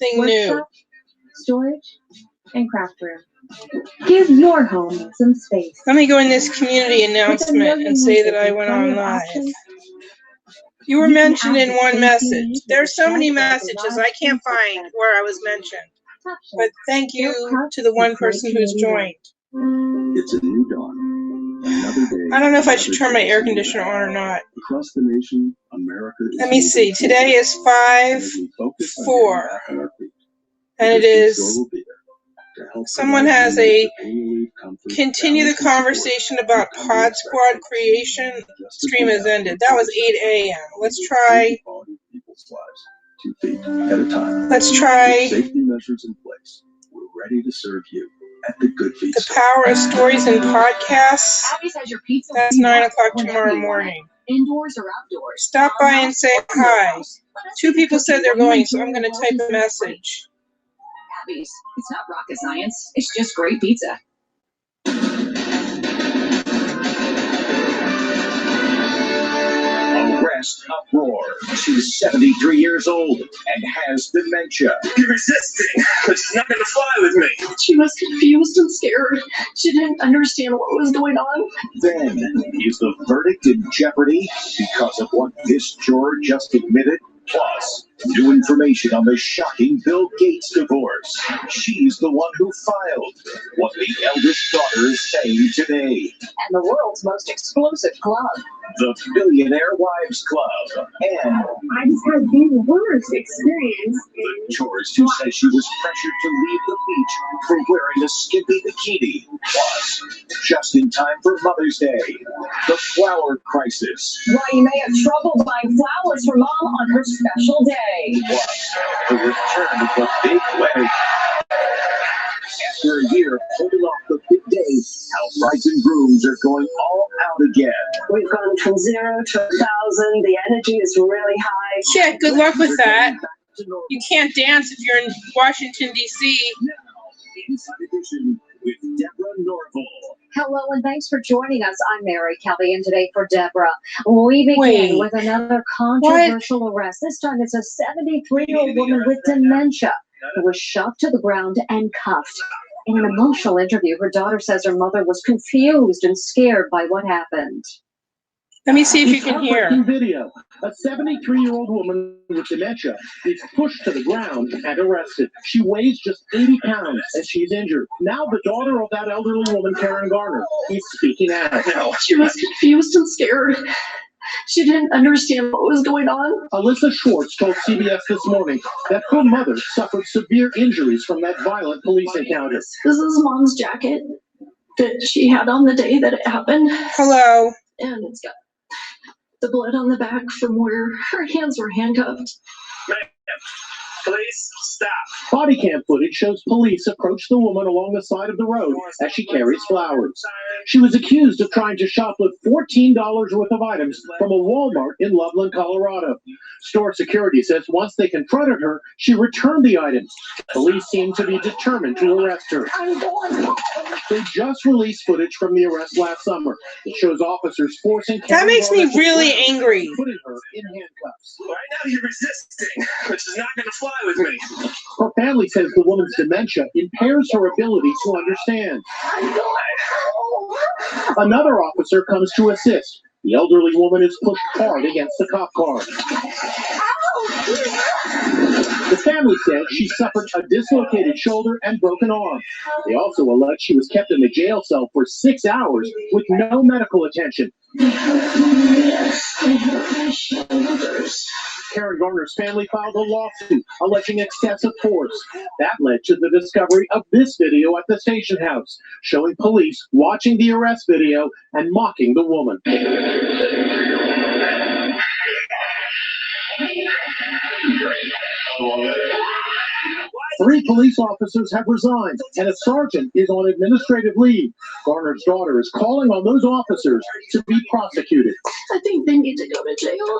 new. Workshop, storage, and craft room. Give your home some space. Let me go in this community announcement and say that I went on live. You were mentioned in one message. There's so many messages I can't find where I was mentioned. But thank you to the one person who's joined. It's a new dawn. Another day. I don't know if I should turn my air conditioner on or not. Across the nation, America is. Let me see. Today is 5/4. And it is. Someone has a continue the conversation about Pod Squad creation. Stream has ended. That was 8 a.m. Let's try. 2 feet at a time. Let's try. Safety measures in place. We're ready to serve you at the Good Feet. The Power of Stories and Podcasts. That's 9 o'clock tomorrow morning. Indoors or outdoors. Stop by and say hi. 2 people said they're going, so I'm going to type a message. Abby's. It's not rocket science. It's just great pizza. Arrest Uproar. She's 73 years old and has dementia. You're resisting, but she's not going to fly with me. She was confused and scared. She didn't understand what was going on. Then, is the verdict in jeopardy because of what this juror just admitted? Plus, new information on the shocking Bill Gates divorce. She's the one who filed. What the eldest daughter is saying today. And the world's most exclusive club. The Billionaire Wives Club. And I just had the worst experience. the jurist who says she was pressured to leave the beach for wearing a skimpy bikini. Plus, just in time for Mother's Day, the flower crisis. Why you may have trouble buying flowers for Mom on her special day. Plus, the return of the big wedding. After a year of holding off the big day, how brides and grooms are going all out again. We've gone from 0 to 1,000. The energy is really high. Yeah, good luck with that. You can't dance if you're in Washington, D.C. Now, Inside Edition with Deborah Norville. Hello and thanks for joining us. I'm Mary Kelly, and today for Deborah, we begin with another controversial arrest. This time it's a 73-year-old woman with dementia who was shoved to the ground and cuffed. In an emotional interview, her daughter says her mother was confused and scared by what happened. Let me see if you can hear. Video. A 73-year-old woman with dementia is pushed to the ground and arrested. She weighs just 80 pounds and she's injured. Now the daughter of that elderly woman, Karen Garner, is speaking out. She was confused and scared. She didn't understand what was going on. Alyssa Schwartz told CBS this morning that her mother suffered severe injuries from that violent police encounter. This is Mom's jacket that she had on the day that it happened. Hello. And it's got the blood on the back from where her hands were handcuffed. Ma'am, please stop. Body cam footage shows police approach the woman along the side of the road as she carries flowers. She was accused of trying to shoplift $14 worth of items from a Walmart in Loveland, Colorado. Store security says once they confronted her, she returned the items. Police seem to be determined to arrest her. They just released footage from the arrest last summer. It shows officers forcing That makes me really angry. Putting her in handcuffs. Right now you're resisting, but she's not going to fly with me. Her family says the woman's dementia impairs her ability to understand. Another officer comes to assist. The elderly woman is pushed hard against the cop car. The family says she suffered a dislocated shoulder and broken arm. They also allege she was kept in the jail cell for 6 hours with no medical attention. Karen Garner's family filed a lawsuit alleging excessive force. That led to the discovery of this video at the station house, showing police watching the arrest video and mocking the woman. 3 police officers have resigned, and a sergeant is on administrative leave. Garner's daughter is calling on those officers to be prosecuted. I think they need to go to jail.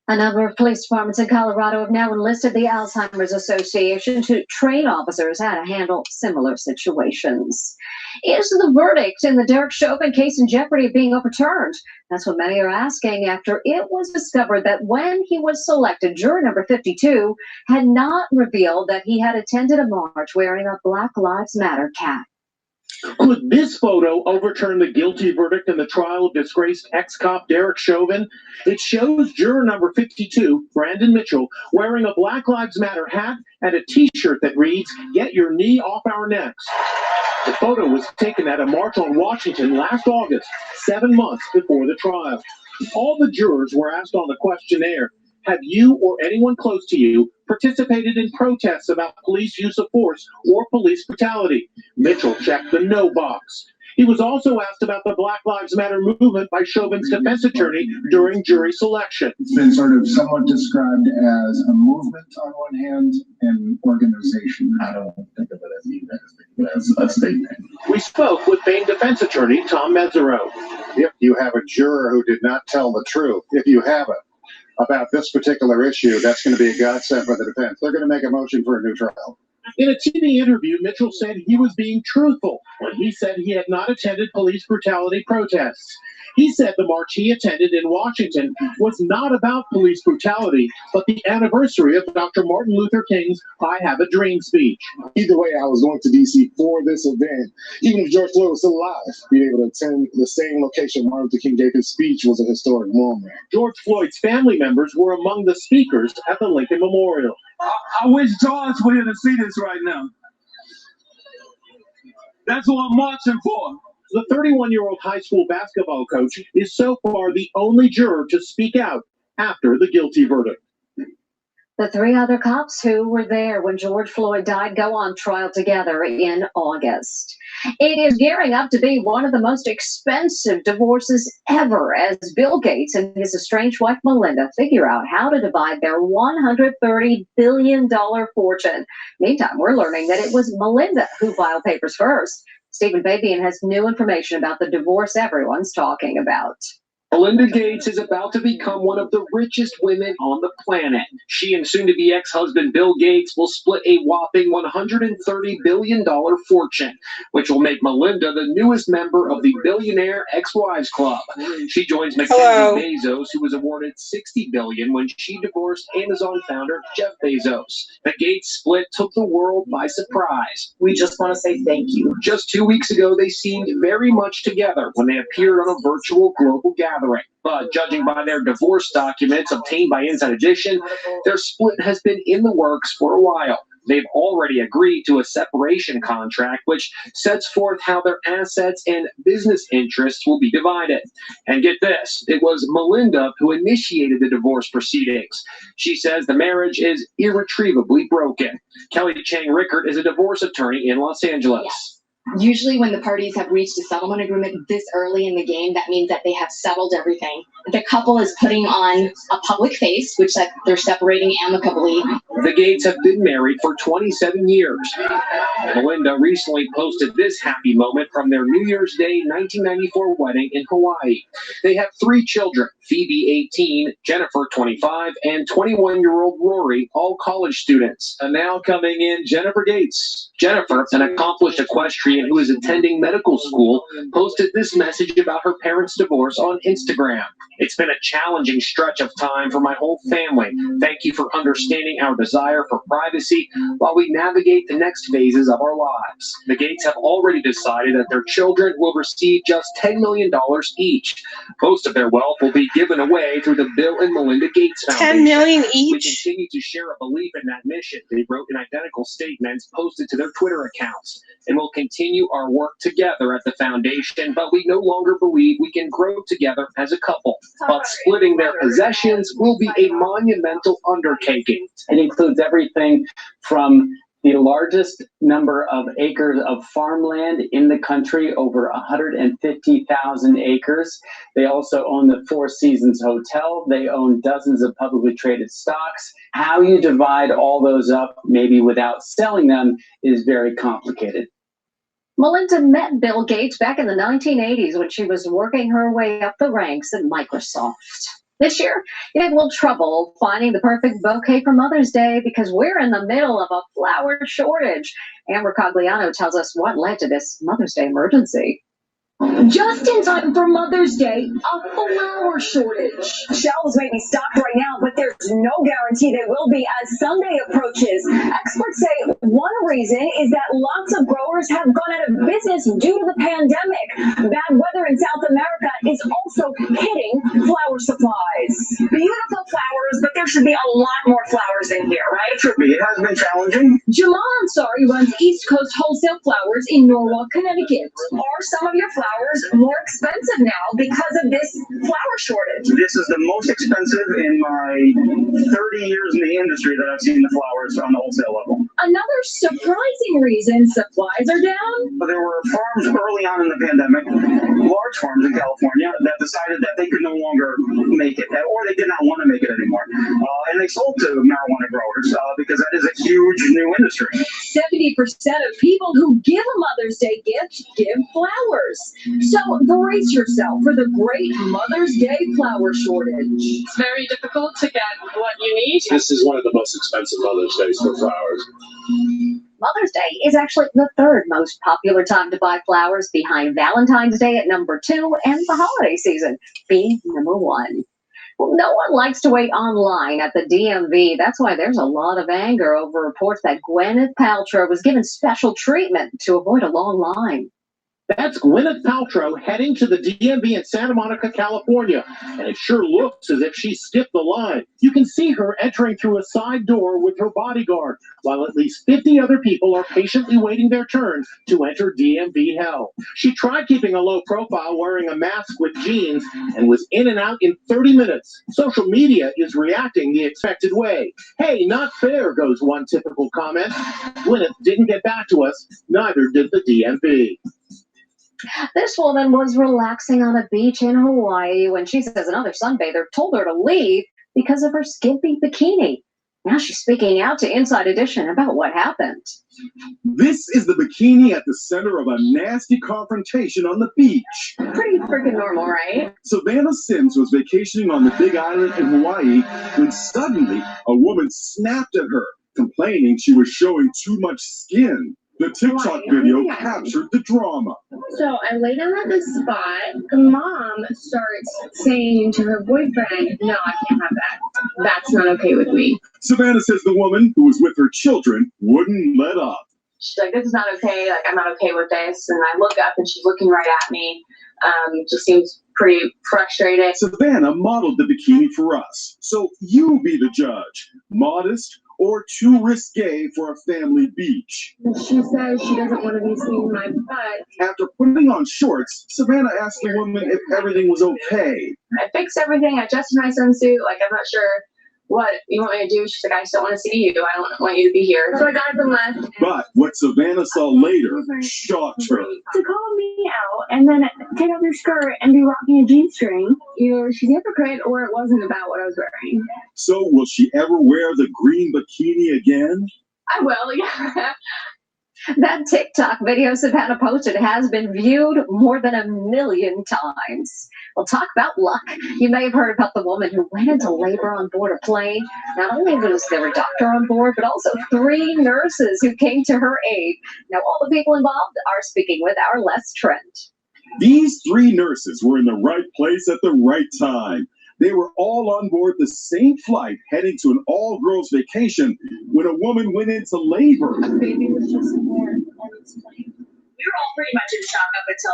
A number of police departments in Colorado have now enlisted the Alzheimer's Association to train officers how to handle similar situations. Is the verdict in the Derek Chauvin case in jeopardy of being overturned? That's what many are asking after it was discovered that when he was selected, juror number 52 had not revealed that he had attended a march wearing a Black Lives Matter cap. Could this photo overturn the guilty verdict in the trial of disgraced ex-cop Derek Chauvin? It shows juror number 52, Brandon Mitchell, wearing a Black Lives Matter hat and a t-shirt that reads, "Get your knee off our necks." The photo was taken at a march on Washington last August, 7 months before the trial. All the jurors were asked on the questionnaire, have you or anyone close to you participated in protests about police use of force or police brutality? Mitchell checked the no box. He was also asked about the Black Lives Matter movement by Chauvin's defense attorney during jury selection. It's been sort of somewhat described as a movement on one hand and organization. I don't think of it as either, as a statement. We spoke with famed defense attorney Tom Mesereau. If you have a juror who did not tell the truth, if you have it, about this particular issue, that's going to be a godsend for the defense. They're going to make a motion for a new trial. In a TV interview, Mitchell said he was being truthful when he said he had not attended police brutality protests. He said the march he attended in Washington was not about police brutality, but the anniversary of Dr. Martin Luther King's I Have a Dream speech. Either way, I was going to D.C. for this event. Even if George Floyd was still alive, being able to attend the same location Martin Luther King gave his speech was a historic moment. George Floyd's family members were among the speakers at the Lincoln Memorial. I wish George were here to see this right now. That's what I'm marching for. The 31-year-old high school basketball coach is so far the only juror to speak out after the guilty verdict. The three other cops who were there when George Floyd died go on trial together in August. It is gearing up to be one of the most expensive divorces ever as Bill Gates and his estranged wife Melinda figure out how to divide their $130 billion fortune. Meantime, we're learning that it was Melinda who filed papers first. Stephen Fabian has new information about the divorce everyone's talking about. Melinda Gates is about to become one of the richest women on the planet. She and soon-to-be ex-husband Bill Gates will split a whopping $130 billion fortune, which will make Melinda the newest member of the Billionaire Ex-Wives Club. She joins Mackenzie Bezos, who was awarded $60 billion when she divorced Amazon founder Jeff Bezos. The Gates split took the world by surprise. We just want to say thank you. Just 2 weeks ago, they seemed very much together when they appeared on a virtual global gathering. But judging by their divorce documents obtained by Inside Edition, their split has been in the works for a while. They've already agreed to a separation contract, which sets forth how their assets and business interests will be divided. And get this, it was Melinda who initiated the divorce proceedings. She says the marriage is irretrievably broken. Kelly Chang Rickert is a divorce attorney in Los Angeles. Yeah. Usually when the parties have reached a settlement agreement this early in the game, that means that they have settled everything. The couple is putting on a public face, which that they're separating amicably. The Gates have been married for 27 years. Melinda recently posted this happy moment from their New Year's Day 1994 wedding in Hawaii. They have 3 children, Phoebe, 18, Jennifer, 25, and 21-year-old Rory, all college students. And now coming in, Jennifer Gates. Jennifer, an accomplished equestrian who is attending medical school, posted this message about her parents' divorce on Instagram. It's been a challenging stretch of time for my whole family. Thank you for understanding our desire for privacy while we navigate the next phases of our lives. The Gates have already decided that their children will receive just $10 million each. Most of their wealth will be given away through the Bill and Melinda Gates Foundation. $10 million each? We continue to share a belief in that mission, they wrote in identical statements posted to their Twitter accounts, and will continue our work together at the foundation, but we no longer believe we can grow together as a couple. But splitting their possessions will be a monumental undertaking. It includes everything from the largest number of acres of farmland in the country, over 150,000 acres. They also own the Four Seasons Hotel. They own dozens of publicly traded stocks. How you divide all those up, maybe without selling them, is very complicated. Melinda met Bill Gates back in the 1980s when she was working her way up the ranks at Microsoft. This year, you have a little trouble finding the perfect bouquet for Mother's Day because we're in the middle of a flower shortage. Amber Cogliano tells us what led to this Mother's Day emergency. Just in time for Mother's Day, a flower shortage. Shelves may be stocked right now, but there's no guarantee they will be as Sunday approaches. Experts say one reason is that lots of growers have gone out of business due to the pandemic. Bad weather in South America is also hitting flower supplies. Beautiful flowers, but there should be a lot more flowers in here, right? Should be. It has been challenging. Jamal Ansari runs East Coast Wholesale Flowers in Norwalk, Connecticut. Are some of your flowers more expensive now because of this flower shortage? This is the most expensive in my 30 years in the industry that I've seen the flowers on the wholesale level. Another surprising reason supplies are down. There were farms early on in the pandemic, large farms in California, that decided that they could no longer make it, or they did not want to make it anymore. And they sold to marijuana growers because that is a huge new industry. 70% of people who give a Mother's Day gift give flowers. So brace yourself for the great Mother's Day flower shortage. It's very difficult to get what you need. This is one of the most expensive Mother's Days for flowers. Mother's Day is actually the third most popular time to buy flowers, behind Valentine's Day at number 2 and the holiday season being number 1. Well, no one likes to wait online at the DMV. That's why there's a lot of anger over reports that Gwyneth Paltrow was given special treatment to avoid a long line. That's Gwyneth Paltrow heading to the DMV in Santa Monica, California, and it sure looks as if she skipped the line. You can see her entering through a side door with her bodyguard, while at least 50 other people are patiently waiting their turn to enter DMV hell. She tried keeping a low profile, wearing a mask with jeans, and was in and out in 30 minutes. Social media is reacting the expected way. Hey, not fair, goes one typical comment. Gwyneth didn't get back to us, neither did the DMV. This woman was relaxing on a beach in Hawaii when she says another sunbather told her to leave because of her skimpy bikini. Now she's speaking out to Inside Edition about what happened. This is the bikini at the center of a nasty confrontation on the beach. Pretty freaking normal, right? Savannah Sims was vacationing on the Big Island in Hawaii when suddenly a woman snapped at her, complaining she was showing too much skin. The TikTok video captured the drama. So I lay down at this spot. The mom starts saying to her boyfriend, "No, I can't have that. That's not okay with me." Savannah says the woman, who was with her children, wouldn't let up. She's like, "This is not okay. Like, I'm not okay with this." And I look up and she's looking right at me. Just seems pretty frustrated. Savannah modeled the bikini for us. So you be the judge. Modest or too risque for a family beach? She says she doesn't want to be seeing my butt. After putting on shorts, Savannah asked the woman if everything was okay. I fixed everything. I adjusted my swimsuit. Like, I'm not sure what you want me to do. She's like, "I just don't want to see you. I don't want you to be here." So I got up and left. But what Savannah saw later shocked her. To call me out and then take off your skirt and be rocking a G-string, either she's a hypocrite or it wasn't about what I was wearing. So will she ever wear the green bikini again? I will, yeah. That TikTok video Savannah posted has been viewed more than 1 million times. Well, talk about luck. You may have heard about the woman who went into labor on board a plane. Not only was there a doctor on board, but also 3 nurses who came to her aid. Now, all the people involved are speaking with our Les Trent. These 3 nurses were in the right place at the right time. They were all on board the same flight heading to an all-girls vacation when a woman went into labor. The baby was just born on this plane. We were all pretty much in shock up until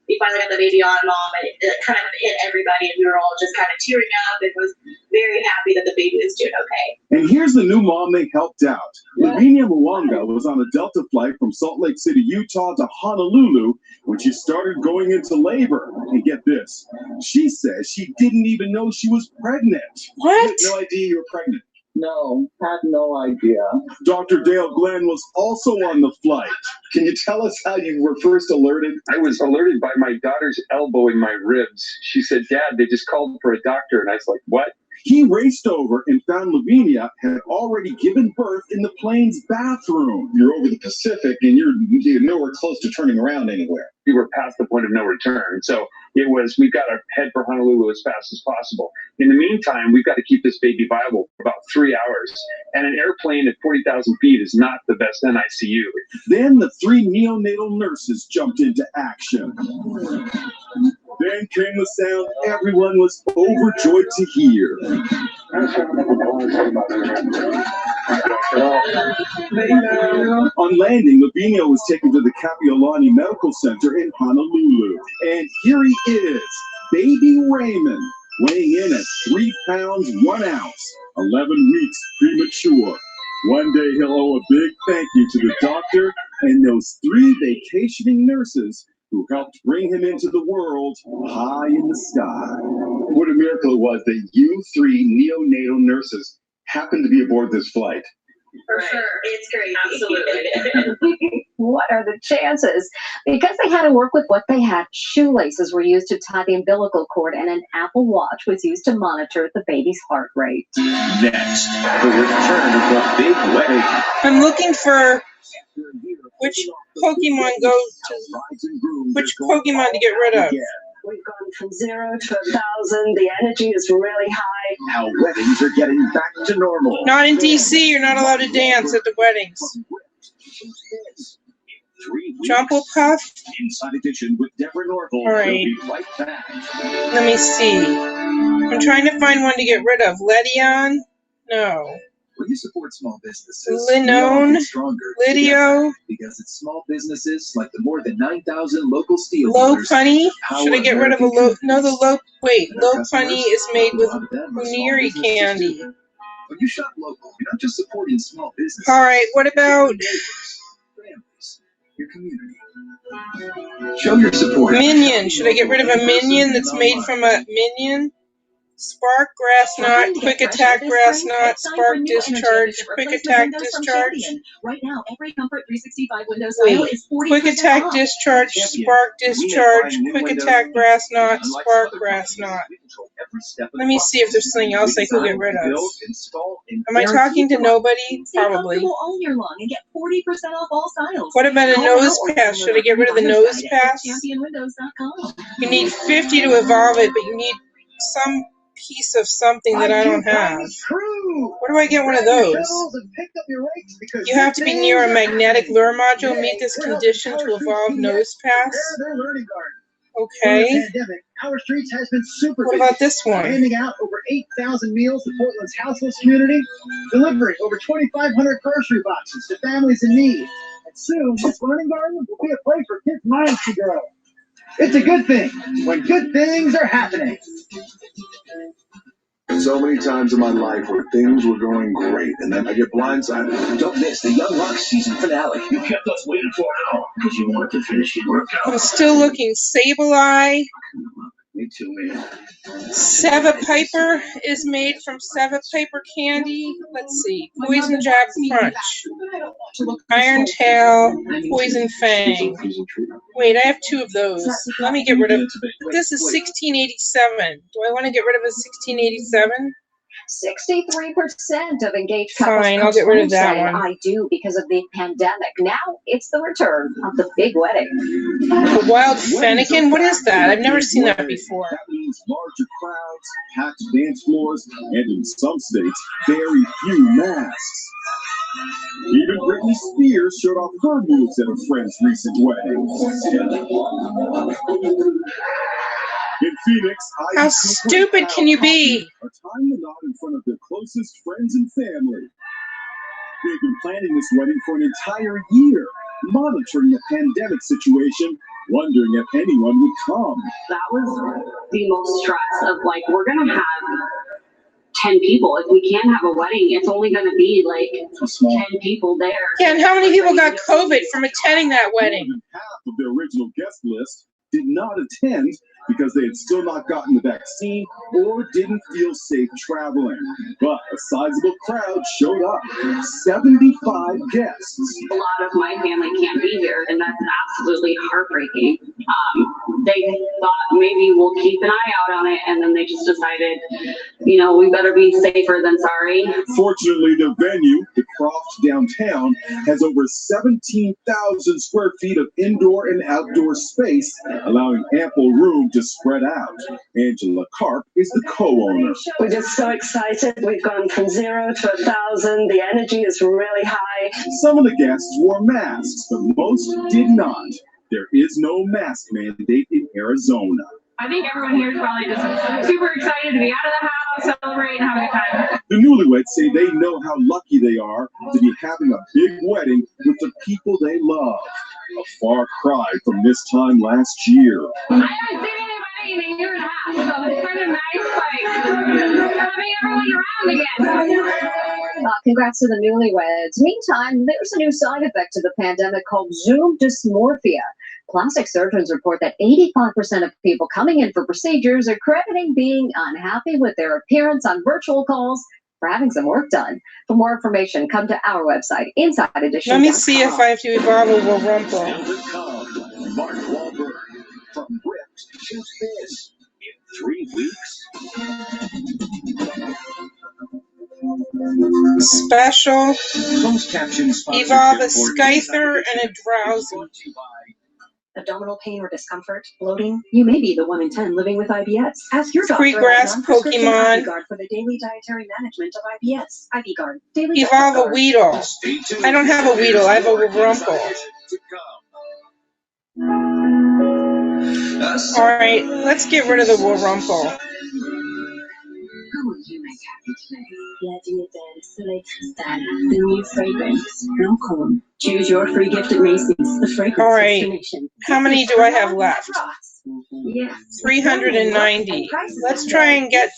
we finally got the baby on Mom, and it kind of hit everybody, and we were all just kind of tearing up and was very happy that the baby was doing okay. And here's the new mom they helped out. Lavinia Mwanga was on a Delta flight from Salt Lake City, Utah to Honolulu when she started going into labor. And get this, she says she didn't even know she was pregnant. What? You had no idea you were pregnant. No, had no idea. Dr. Dale Glenn was also on the flight. Can you tell us how you were first alerted? I was alerted by my daughter's elbow in my ribs. She said, "Dad, they just called for a doctor." And I was like, "What?" He raced over and found Lavinia had already given birth in the plane's bathroom. You're over the Pacific and you're nowhere close to turning around anywhere. We were past the point of no return. So it was, we've got to head for Honolulu as fast as possible. In the meantime, we've got to keep this baby viable for about 3 hours. And an airplane at 40,000 feet is not the best NICU. Then the 3 neonatal nurses jumped into action. Then came the sound everyone was overjoyed to hear. On landing, Lavinia was taken to the Kapiolani Medical Center in Honolulu. And here he is, baby Raymond, weighing in at 3 pounds 1 ounce, 11 weeks premature. One day he'll owe a big thank you to the doctor and those 3 vacationing nurses who helped bring him into the world high in the sky. What a miracle it was that you 3 neonatal nurses happened to be aboard this flight. For sure. It's great. Absolutely. What are the chances? Because they had to work with what they had, shoelaces were used to tie the umbilical cord, and an Apple Watch was used to monitor the baby's heart rate. Next, the return of the big wedding. I'm looking for which Pokemon goes to which Pokemon to get rid of. We've gone from 0 to 1,000. The energy is really high. How weddings are getting back to normal. Not in DC, you're not allowed to dance at the weddings. Jumple Puff. Inside Edition with Deborah Norville. All right. We'll be right back. Let me see. I'm trying to find one to get rid of. Ledion? No. When you support small businesses, Linone, Lydio, Lydio, because it's small businesses like the more than 9,000 local steel Low dealers. Funny. Power Should I get rid of a American low? No, the low. Wait, and their Low Funny customers. is made with A lot of them are small Puniri businesses candy. too. When you shop local, you're not just supporting small businesses. All right, what about Families, your community. Show your support. Minion? Should I get rid of a Minion that's made from a Minion? Spark, Grass Knot, Quick Attack, Grass Knot, Spark Discharge, Quick Attack Discharge. Right now, every Comfort 365 Windows Wait, style is 40% Quick Attack off. Discharge, Spark Discharge, Quick Attack Grass Knot, Spark Grass Knot. Let me see if there's something else I could get rid of. Am I talking to nobody? Probably. Comfortable all year long and get 40% off all styles. What about a nose pass? Should I get rid of the nose pass? ChampionWindows.com. You need 50 to evolve it, but you need some piece of something that I don't have. Where do I get one of those? You have to be near a magnetic lure module. Meet this condition to evolve nose pass. Okay. Our Streets has been super What about this one? handing out over 8,000 meals to Portland's houseless community, delivering over 2,500 grocery boxes to families in need. And soon, this learning garden will be a place for kids' minds to grow. It's a good thing when good things are happening. So many times in my life where things were going great, and then I get blindsided. Don't miss the Young Rock season finale. You kept us waiting for an hour because you wanted to finish your workout. I'm still looking. Sableye. Me too, man. Seva Piper is made from Seva Piper candy. Let's see. Poison Jack Crunch. Iron Tail. Poison Fang. Wait, I have 2 of those. Let me get rid of. This is 1687. Do I want to get rid of a 1687? 63% of engaged couples Fine, I'll get rid of that say, one. I do because of the pandemic. Now it's the return of the big wedding. The Wild Fennekin? What is that? I've never seen that before. That means larger crowds, packed dance floors, and in some states, very few masks. Even Britney Spears showed off her moves at a friend's recent wedding. In Phoenix, How stupid can you be? are tying the knot in front of their closest friends and family. They've been planning this wedding for an entire year, monitoring the pandemic situation, wondering if anyone would come. That was the most stress of like, we're going to have 10 people. If we can't have a wedding, it's only going to be like 10 people there. Yeah, and how many people got COVID from attending that wedding? More than half of their original guest list did not attend because they had still not gotten the vaccine or didn't feel safe traveling. But a sizable crowd showed up, 75 guests. A lot of my family can't be here, and that's absolutely heartbreaking. They thought maybe we'll keep an eye out on it, and then they just decided, you know, we better be safer than sorry. Fortunately, the venue, the Croft Downtown, has over 17,000 square feet of indoor and outdoor space, allowing ample room to spread out. Angela Karp is the co-owner. We're just so excited. We've gone from 0 to 1,000. The energy is really high. Some of the guests wore masks, but most did not. There is no mask mandate in Arizona. I think everyone here is probably just super excited to be out of the house, celebrate, and have a good time. The newlyweds say they know how lucky they are to be having a big wedding with the people they love. A far cry from this time last year. I haven't seen anybody in a year and a half, so it's kind of nice, like, having everyone around again. Congrats to the newlyweds. Meantime, there's a new side effect to the pandemic called Zoom dysmorphia. Plastic surgeons report that 85% of people coming in for procedures are crediting being unhappy with their appearance on virtual calls for having some work done. For more information, come to our website, Inside Edition. Let me see if I have to evolve a Rumple. Mark Wahlberg from ripped to thin in 3 weeks. Special. Captions Evolve a Scyther and a Drowsy. Abdominal pain or discomfort, bloating? You may be the 1 in 10 living with IBS. Ask your doctor Free grass about non-prescription Pokemon. IVGuard for the daily dietary management of IBS. IVGuard. Daily Evolve a Guard. Weedle. I don't have a Weedle, I have a Rumple. Alright, let's get rid of the Rumple. Who will you make happy today? La Diadem Selects Style, the new fragrance, Lancôme. Choose your free gift at Macy's, the fragrance destination. How many do I have left? Yes. 390. Let's try and get.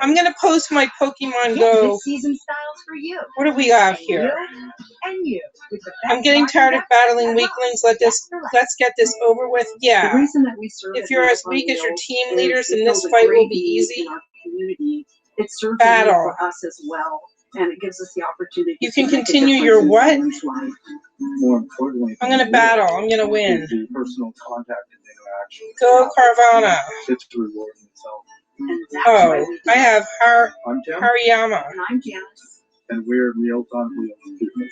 I'm gonna post my Pokemon Go. Season styles for you. What do we have here? And you. I'm getting tired of battling weaklings. Let's get this over with. Yeah. The reason that we serve If as you're as Lifeline weak as your Meals team is leaders, then it this fills a fight will great be need easy. in our community. It serves Battle. for us as well, and it gives us the opportunity. You can to make a continue difference your in what? someone's life. More importantly, I'm gonna battle. I'm gonna win. the personal contact and interaction. Go Carvana. It's rewarding itself. And that's Oh, why we I have I'm Tim, Hariyama. And I'm Janice. and we're Meals on Wheels people.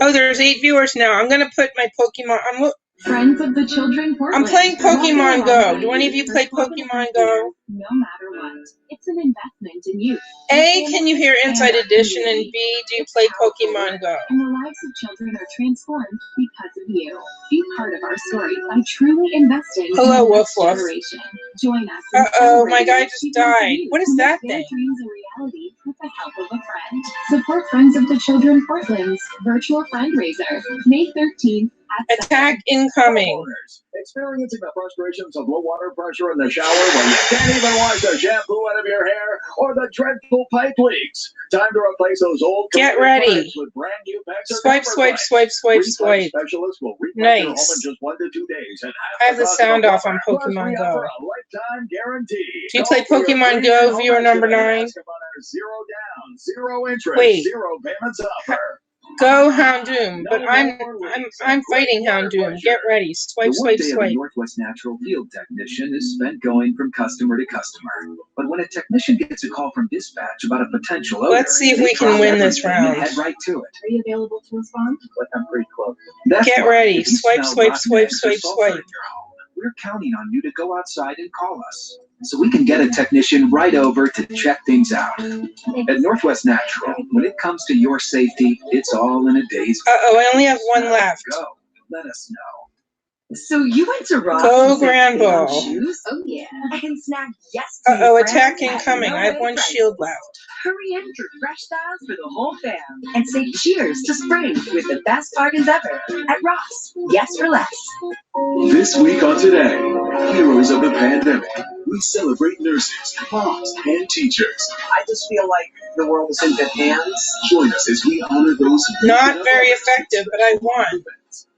Oh, there's 8 viewers now. I'm gonna put my Pokemon. Friends of the Children I'm playing Pokemon Go. Do any of you play Pokemon Go? No matter what, it's an investment in you. A, can you hear Inside Edition? And B, do you play Pokemon Go? And the lives of children are transformed because of you. Be part of our story by truly investing Hello, in the Woof next Woof. generation. Join us. in Uh-oh, my celebrating guy the just achievements of died. youth What is who that make their thing? dreams a reality with the help of a friend. Support Friends of the Children Portland's virtual fundraiser, May 13th. Attack incoming. Experiencing the frustrations of low water pressure in the shower when you can't even wash the shampoo out of your hair, or the dreadful pipe leaks? Time to replace those old Get career ready. pipes with brand new Pexer Swipe, Comfort swipe, Pipes. swipe, swipe, Repipe swipe. Specialists will repipe your home Nice. in just 1 to 2 days. And I have the cost of sound a off on plumber. Plus, Pokemon we Go. offer a lifetime guarantee. Do you Call play for your Pokemon free Go, home viewer number estimate and 9? ask about our zero down, zero interest, Wait. 0 payments offer. Go Houndoom, but I'm fighting Houndoom. Get ready. Swipe, The swipe, workday of a swipe. Northwest Natural field technician is spent going from customer to customer. But when a technician gets a call from dispatch about a potential odor, Let's see if they we can drop win this everything and round. head right to it. Are you available to respond? But I'm pretty close. That's Get why ready. if you Swipe, smell swipe, rotten swipe, eggs or swipe, sulfur swipe. in your home, we're counting on you to go outside and call us, so we can get a technician right over to check things out. At Northwest Natural, when it comes to your safety, it's all in a day's. Uh-oh, I only have one left. Go. Let us know. So you went to Ross Go and said, Grand "Hey, on Ball." shoes? Oh yeah. And snag yes to Uh-oh, your attack friends at incoming. I have no one price. shield left. Hurry in for fresh styles for the whole fam. And say cheers to spring with the best bargains ever at Ross. Yes for less. This week on Today, Heroes of the Pandemic, we celebrate nurses, moms, and teachers. I just feel like the world is in good hands. Join us as we honor those who Not very effective, but I won.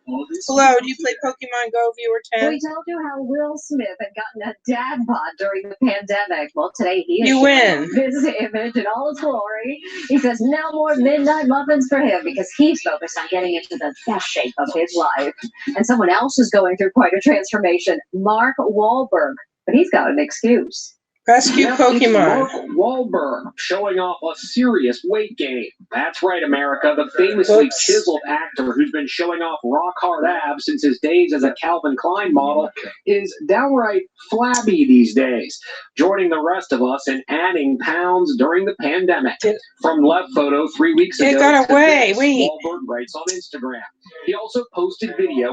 Hello, do you play Pokemon Go, viewer 10? We told you how Will Smith had gotten a dad bod during the pandemic. Well, today he You win. His image in all its glory. He says no more midnight muffins for him because he's focused on getting into the best shape of his life. And someone else is going through quite a transformation, Mark Wahlberg. But he's got an excuse. Rescue Pokemon. Mark Wahlberg showing off a serious weight gain. That's right, America. The famously chiseled actor who's been showing off rock-hard abs since his days as a Calvin Klein model is downright flabby these days, joining the rest of us in adding pounds during the pandemic. From Left Photo 3 weeks ago. It got away. Wait. Wahlberg writes on Instagram. He also posted video.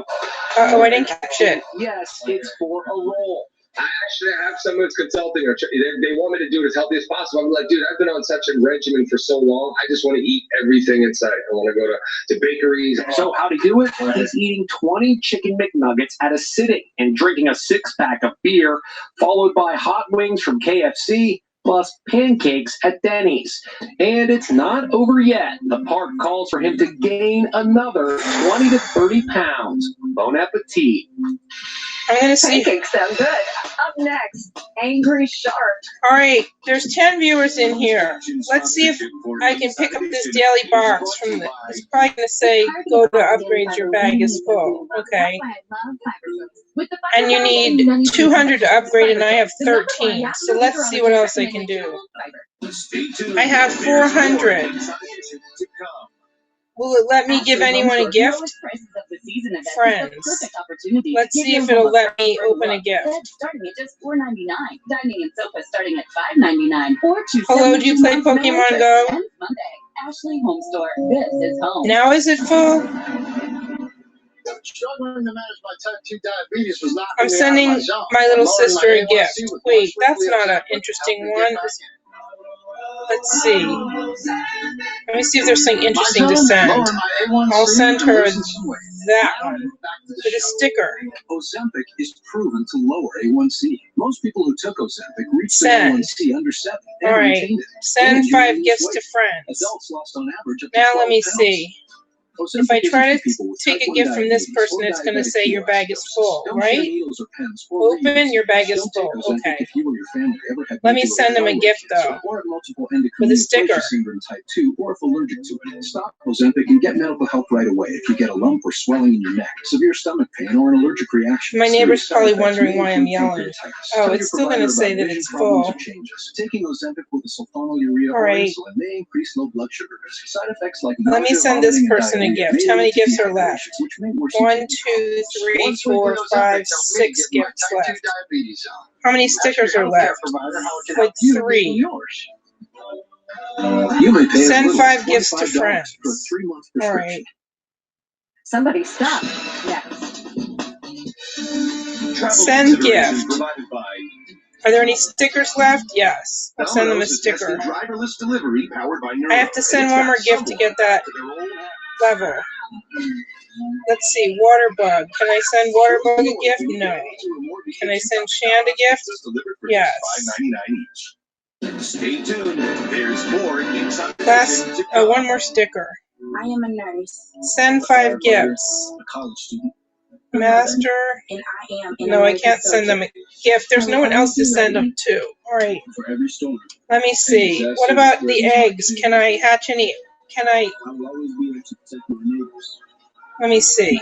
Uh-oh, I didn't catch it. Yes, it's for a role. I actually have someone who's consulting, or they want me to do it as healthy as possible. I'm like, dude, I've been on such a regimen for so long. I just want to eat everything in sight. I want to go to bakeries. So how to do it? He's eating 20 chicken McNuggets at a sitting and drinking a 6-pack of beer, followed by hot wings from KFC, plus pancakes at Denny's. And it's not over yet. The park calls for him to gain another 20 to 30 pounds. Bon appetit. I'm going to see. Pancakes sound good. Up next, Angry Shark. All right, there's 10 viewers in here. Let's see if I can pick up this daily box from the. It's probably going to say, go to upgrade, your bag is full. Okay. And you need 200 to upgrade, and I have 13. So let's see what else I can do. I have 400. Will it let me give anyone a gift? Friends. Let's see if it'll let me open a gift. Starting at just $4.99. Dining and sofa starting at $5.99. Hello, do you play Pokemon Go? Monday, Ashley Home Store. This is home. Now is it full? Struggling to manage my type 2 diabetes was not. I'm sending my little sister a gift. Wait, that's not an interesting one. Let's see. Let me see if there's something interesting to send. I'll send her that one with a sticker. Ozempic is proven to lower A1C. Most people who took Ozempic reached Send. A1C under 7. All right. Send 5 gifts to friends. Adults lost on average up to Now 12 let me pounds. see. If I try to take a gift from this person, it's going to say your bag is full, right? Open, your bag is full. Okay. Let me send them a gift, though, with a sticker. Type 2, or if allergic to it. Stop Ozempic and get medical help right away if you get a lump or swelling in your neck, severe stomach pain, or an allergic reaction. My neighbor's probably wondering why I'm yelling. Oh, it's still going to say that it's full. Taking Ozempic with a sulfonylurea All right. insulin may increase low blood sugar risk. Side effects like Let me nausea, send this vomiting, and person a diarrhea gift. may How many lead to gifts are left? dehydratation, which may worsen 1, symptoms. 2, 3, Once we 4, get 5, Ozempic, 6 they'll gifts get my type 2 left. diabetes on. How many stickers are left? Like 3. You may pay Send as little 5 as gifts to $25 friends. for a 3-month All prescription. right. Somebody stop. Next. Send gift. Are there any stickers left? Yes. I'll send them a sticker. Driverless delivery powered by I have to send one more gift to get that level. Let's see, Waterbug. Can I send Waterbug a gift? No. Can I send Shand a gift? Yes. Stay tuned. There's more inside. Last, one more sticker. I am a nurse. Send 5 gifts. A college student. Master. And I am. No, I can't send them a gift. There's no one else to send them to. All right. For every storm. Let me see. What about the eggs? Can I hatch any? Can I? I will always be there to protect my neighbors. Let me see.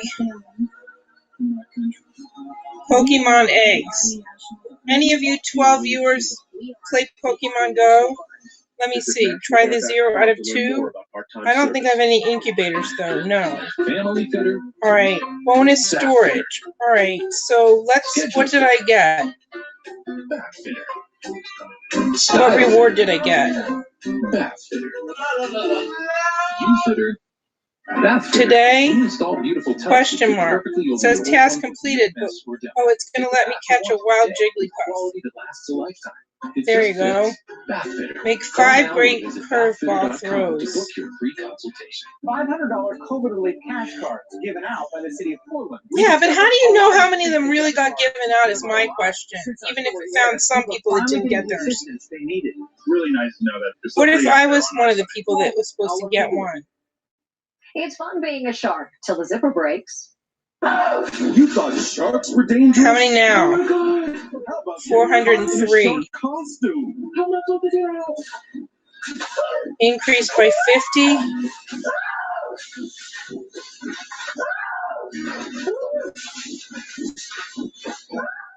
Pokemon eggs. Any of you 12 viewers play Pokemon Go? Let me see. Try the 0 out of 2. I don't think I have any incubators, though. No. Family fitter. All right. Bonus storage. All right. So let's. What did I get? What reward did I get? Bath fitter. You fitter. Today? Beautiful Question mark. It says task completed. But, oh, it's going to let me catch a wild Jigglypuff. There you go. Make 5 great curveball throws. $500 COVID relief cash cards given out by the city of Portland. Yeah, but how do you know how many of them really got given out is my question. Even if we found some people that didn't get theirs. They needed. Really nice to know that. What if I was one of the people that was supposed to get one? It's fun being a shark till the zipper breaks. You thought sharks were dangerous? How many now? Oh my God. How about 403. shark costume? How much will it do? Increased by 50.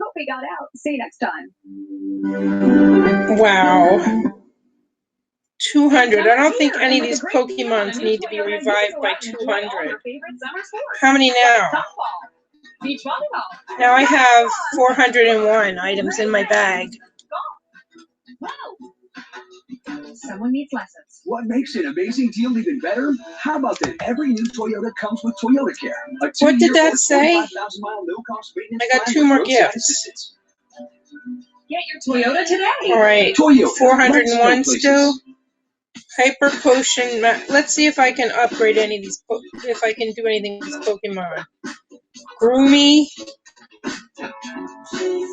Hope we got out. See you next time. Wow. 200. I don't think any of these Pokemons need to be revived by 200. How many now? Now I have 401 items in my bag. Someone needs lessons. What makes an amazing deal even better? How about that every new Toyota comes with Toyota Care? What did that say? I got 2 more gifts. Get your Toyota today. All right, 401 still. Hyper Potion. Let's see if I can upgrade any of these. If I can do anything with these Pokemon. Groomy.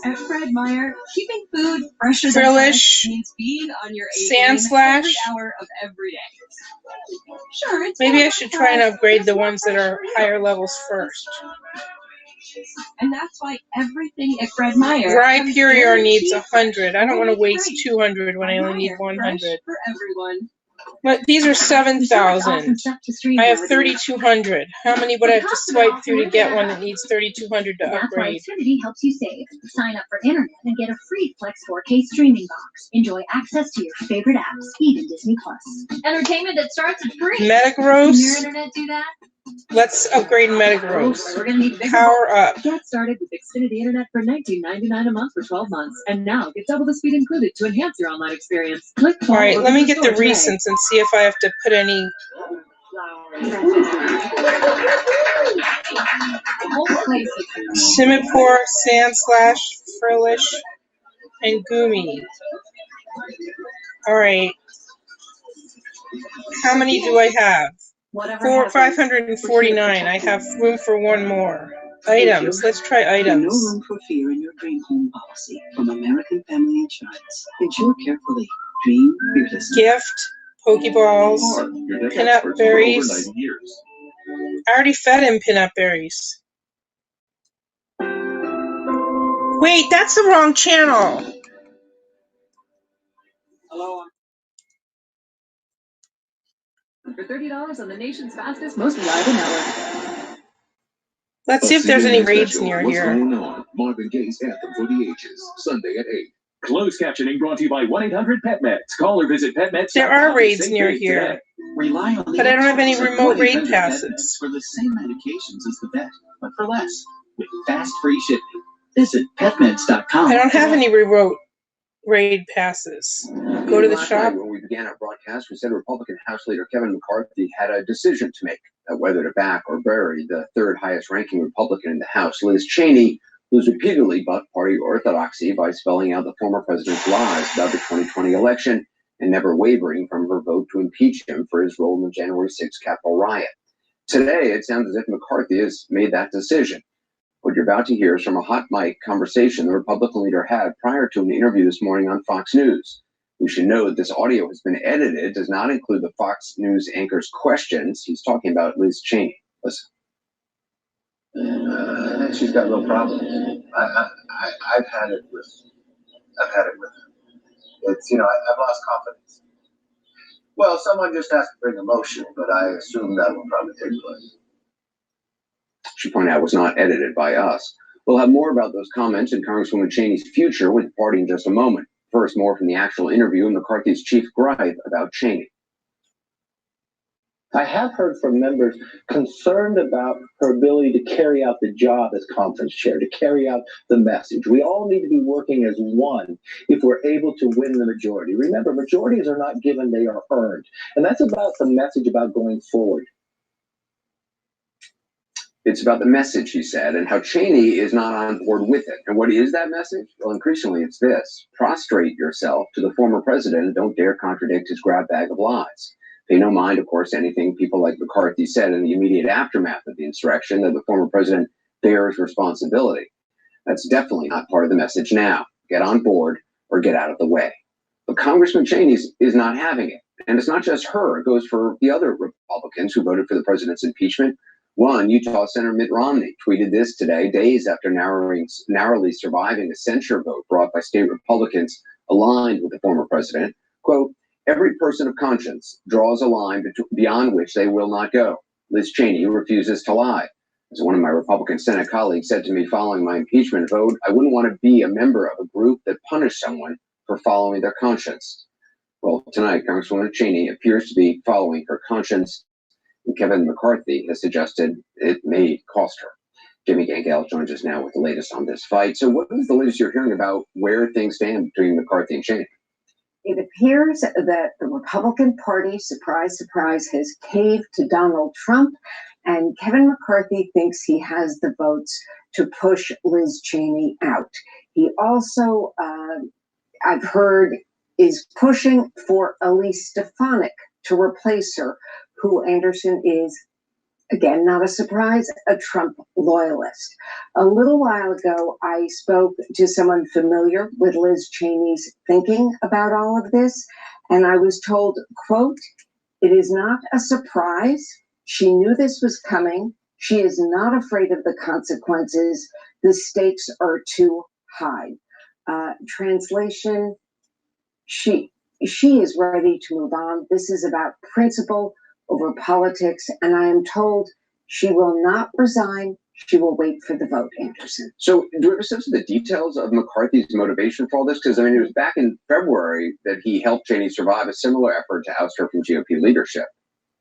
At Fred Meyer, keeping food fresh as Frillish. means being on your Sandslash. every hour of every day. Sure, it's Maybe I should try and upgrade the ones that are higher levels first. And that's why everything at Fred Meyer. Rhyperior needs 100. I don't want to waste 200 when I only need 100. For everyone. But these are 7,000. I have 3,200. How many would I have to swipe through to get one that needs 3,200 to That's why upgrade? Xfinity helps you save. Sign up for internet and get a free Flex 4K streaming box. Enjoy access to your favorite apps, even Disney Plus. Entertainment that starts at free. Metagross. Can your internet do that? Let's upgrade Metagross. We're gonna need bigger Power up. Get started with Xfinity Internet for $19.99 a month for 12 months. And now get double the speed included to enhance your online experience. Click All right, let me get the store today. recents and see if I have to put any. Simipour, Sandslash, Frillish, and Goomy. All right. How many do I have? 549. I have room for one more. Items. Let's try items. No room for fear in your dream home policy from American Family Insurance. Insure carefully. Dream fearlessly. Gift, Pokeballs, peanut berries. I already fed him peanut berries. Wait, that's the wrong channel. Hello. For $30 on the nation's fastest, most reliable network. Let's see if there's any raids near What's here. going on? Marvin Gaye's Anthem for the Ages, Sunday at 8. Closed captioning brought to you by 1-800-PET-MEDS. Call or visit PetMeds. There are raids near here, Rely on the but I don't have any experts at remote raid 1-800-PET-MEDS passes. for the same medications as the vet, but for less, with fast free shipping. Visit petmeds.com. I don't have any remote raid passes. Go to the Last shop. night when we began our broadcast, we said Republican House Leader Kevin McCarthy had a decision to make, whether to back or bury the third highest ranking Republican in the House, Liz Cheney, who's repeatedly bucked party orthodoxy by spelling out the former president's lies about the 2020 election and never wavering from her vote to impeach him for his role in the January 6th Capitol riot. Today, it sounds as if McCarthy has made that decision. What you're about to hear is from a hot mic conversation the Republican leader had prior to an interview this morning on Fox News. We should know that this audio has been edited, does not include the Fox News anchor's questions. He's talking about Liz Cheney. Listen. I think she's got no problem. I've had it with her. It's, I've lost confidence. Well, someone just has to bring emotion, but I assume that will probably take place. She pointed out was not edited by us. We'll have more about those comments and Congresswoman Cheney's future with the party in just a moment. First, more from the actual interview and McCarthy's chief gripe about Cheney. I have heard from members concerned about her ability to carry out the job as conference chair, to carry out the message. We all need to be working as one if we're able to win the majority. Remember, majorities are not given, they are earned. And that's about the message about going forward. It's about the message, he said, and how Cheney is not on board with it. And what is that message? Well, increasingly, it's this. Prostrate yourself to the former president and don't dare contradict his grab bag of lies. Pay no mind, of course, to anything people like McCarthy said in the immediate aftermath of the insurrection, that the former president bears responsibility. That's definitely not part of the message now. Get on board or get out of the way. But Congressman Cheney is not having it. And it's not just her. It goes for the other Republicans who voted for the president's impeachment. One, Utah Senator Mitt Romney tweeted this today, days after narrowly surviving a censure vote brought by state Republicans aligned with the former president. Quote, every person of conscience draws a line beyond which they will not go. Liz Cheney refuses to lie. As one of my Republican Senate colleagues said to me following my impeachment vote, I wouldn't want to be a member of a group that punished someone for following their conscience. Well, tonight, Congresswoman Cheney appears to be following her conscience, and Kevin McCarthy has suggested it may cost her. Jimmy Gangel joins us now with the latest on this fight. So what is the latest you're hearing about where things stand between McCarthy and Cheney? It appears that the Republican Party, surprise, surprise, has caved to Donald Trump, and Kevin McCarthy thinks he has the votes to push Liz Cheney out. He also, I've heard, is pushing for Elise Stefanik to replace her, who Anderson is, again, not a surprise, a Trump loyalist. A little while ago, I spoke to someone familiar with Liz Cheney's thinking about all of this, and I was told, quote, it is not a surprise. She knew this was coming. She is not afraid of the consequences. The stakes are too high. Translation, she is ready to move on. This is about principle over politics, and I am told she will not resign. She will wait for the vote, Anderson. So do you have a sense of the details of McCarthy's motivation for all this? Because, I mean, it was back in February that he helped Cheney survive a similar effort to oust her from GOP leadership.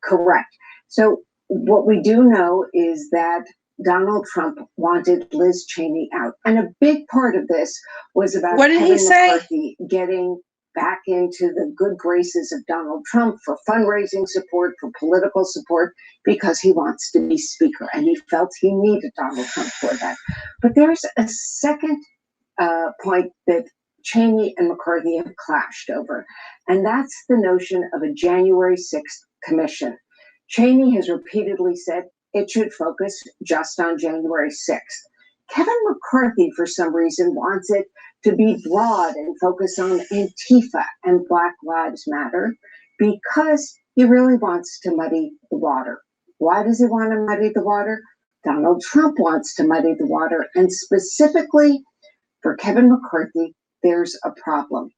Correct. So what we do know is that Donald Trump wanted Liz Cheney out. And a big part of this was about Kevin McCarthy getting back into the good graces of Donald Trump for fundraising support, for political support, because he wants to be speaker. And he felt he needed Donald Trump for that. But there's a second point that Cheney and McCarthy have clashed over, and that's the notion of a January 6th commission. Cheney has repeatedly said it should focus just on January 6th. Kevin McCarthy, for some reason, wants it to be broad and focus on Antifa and Black Lives Matter because he really wants to muddy the water. Why does he want to muddy the water? Donald Trump wants to muddy the water, and specifically for Kevin McCarthy, there's a problem.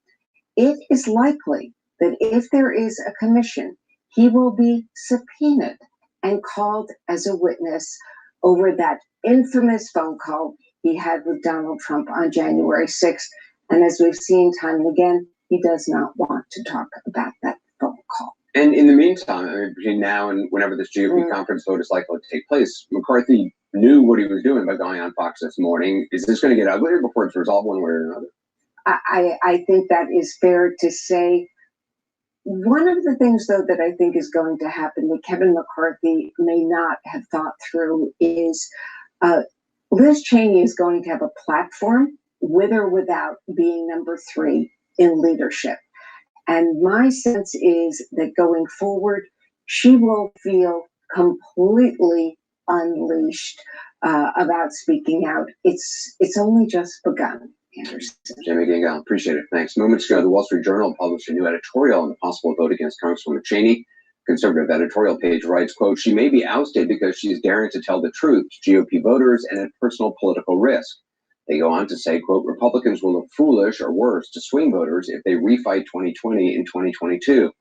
It is likely that if there is a commission, he will be subpoenaed and called as a witness over that infamous phone call he had with Donald Trump on January 6th. And as we've seen time and again, he does not want to talk about that phone call. And in the meantime, I mean, between now and whenever this GOP conference vote is likely to take place, McCarthy knew what he was doing by going on Fox this morning. Is this going to get uglier before it's resolved one way or another? I think that is fair to say. One of the things, though, that I think is going to happen that Kevin McCarthy may not have thought through is Liz Cheney is going to have a platform with or without being number 3 in leadership. And my sense is that going forward, she will feel completely unleashed about speaking out. It's only just begun. Anderson. Jimmy Gangel, appreciate it. Thanks. Moments ago, the Wall Street Journal published a new editorial on the possible vote against Congresswoman Cheney. Conservative editorial page writes, quote, she may be ousted because she is daring to tell the truth to GOP voters and at personal political risk. They go on to say, quote, Republicans will look foolish or worse to swing voters if they refight 2020 in 2022.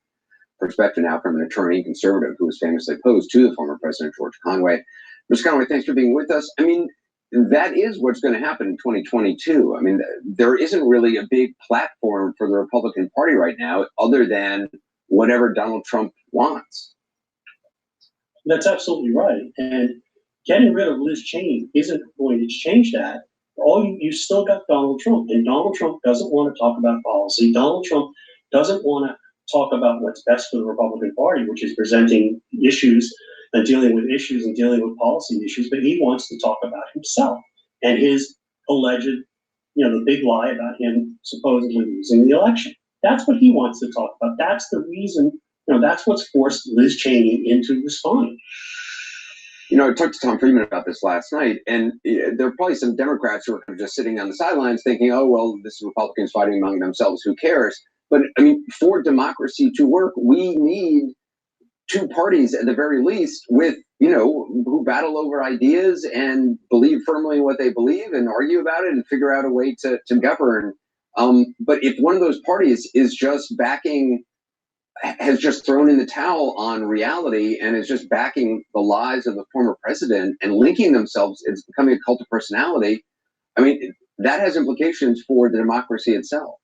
Perspective now from an attorney conservative who was famously opposed to the former President George Conway. Mr. Conway, thanks for being with us. I mean, that is what's going to happen in 2022. I mean, there isn't really a big platform for the Republican Party right now other than whatever Donald Trump wants. That's absolutely right. And getting rid of Liz Cheney isn't going to change that. You still got Donald Trump, and Donald Trump doesn't want to talk about policy. Donald Trump doesn't want to talk about what's best for the Republican Party, which is presenting issues and dealing with issues and dealing with policy issues, but he wants to talk about himself and his alleged, the big lie about him supposedly losing the election. That's what he wants to talk about. That's the reason, that's what's forced Liz Cheney into responding. I talked to Tom Friedman about this last night, and there are probably some Democrats who are just sitting on the sidelines thinking, oh, well, this is Republicans fighting among themselves, who cares? But, I mean, for democracy to work, we need two parties at the very least with, who battle over ideas and believe firmly in what they believe and argue about it and figure out a way to govern. But if one of those parties is just has just thrown in the towel on reality and is just backing the lies of the former president and linking themselves, it's becoming a cult of personality. I mean, that has implications for the democracy itself.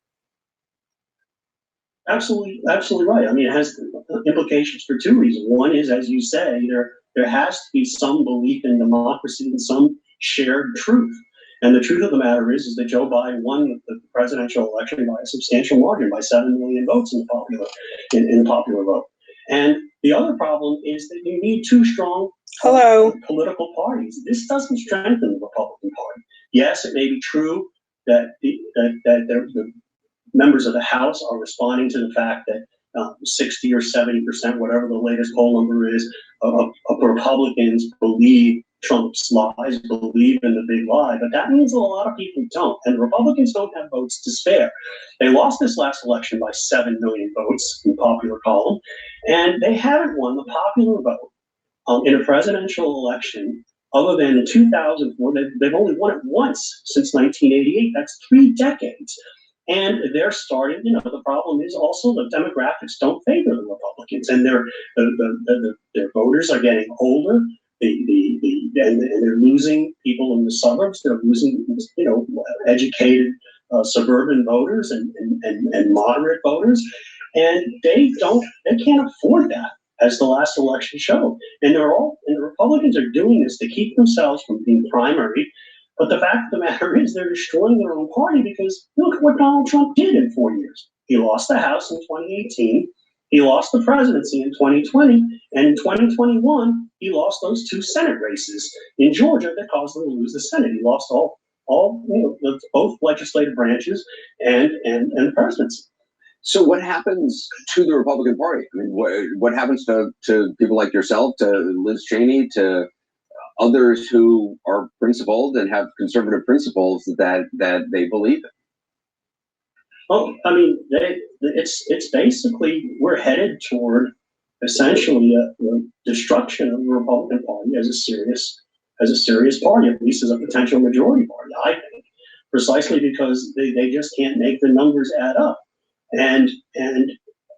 Absolutely right. I mean, it has implications for two reasons. One is, as you say, there has to be some belief in democracy and some shared truth. And the truth of the matter is that Joe Biden won the presidential election by a substantial margin, by 7 million votes in the popular vote. And the other problem is that you need two strong political parties. This doesn't strengthen the Republican Party. Yes, it may be true that the members of the House are responding to the fact that 60 or 70%, whatever the latest poll number is, of Republicans believe Trump's lies, believe in the big lie, but that means a lot of people don't, and Republicans don't have votes to spare. They lost this last election by 7 million votes in the popular column, and they haven't won the popular vote in a presidential election other than in 2004. They've only won it once since 1988. That's 3 decades. And they're starting, the problem is also the demographics don't favor the Republicans, and their voters are getting older. And they're losing people in the suburbs. They're losing, educated suburban voters and moderate voters, and they can't afford that, as the last election showed. And the Republicans are doing this to keep themselves from being primaried. But the fact of the matter is they're destroying their own party, because look at what Donald Trump did in 4 years. He lost the House in 2018. He lost the presidency in 2020. And in 2021, he lost those 2 Senate races in Georgia that caused him to lose the Senate. He lost both legislative branches and the presidency. So what happens to the Republican Party? I mean, what happens to people like yourself, to Liz Cheney, to others who are principled and have conservative principles that they believe in? Oh, I mean, it's basically, we're headed toward essentially the destruction of the Republican Party as a serious party, at least as a potential majority party, I think, precisely because they just can't make the numbers add up. And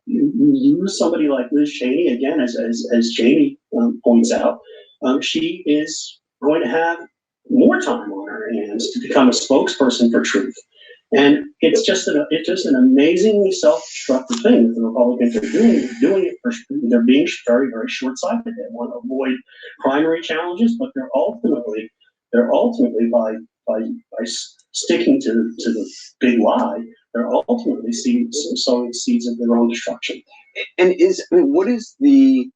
you lose somebody like Liz Cheney, again, as Cheney points out, she is going to have more time on her hands to become a spokesperson for truth. And it's just an amazingly self-destructive thing that the Republicans are doing it they're being very, very short-sighted. They want to avoid primary challenges, but they're ultimately by sticking to the big lie, they're ultimately sowing seeds of their own destruction. And what is the?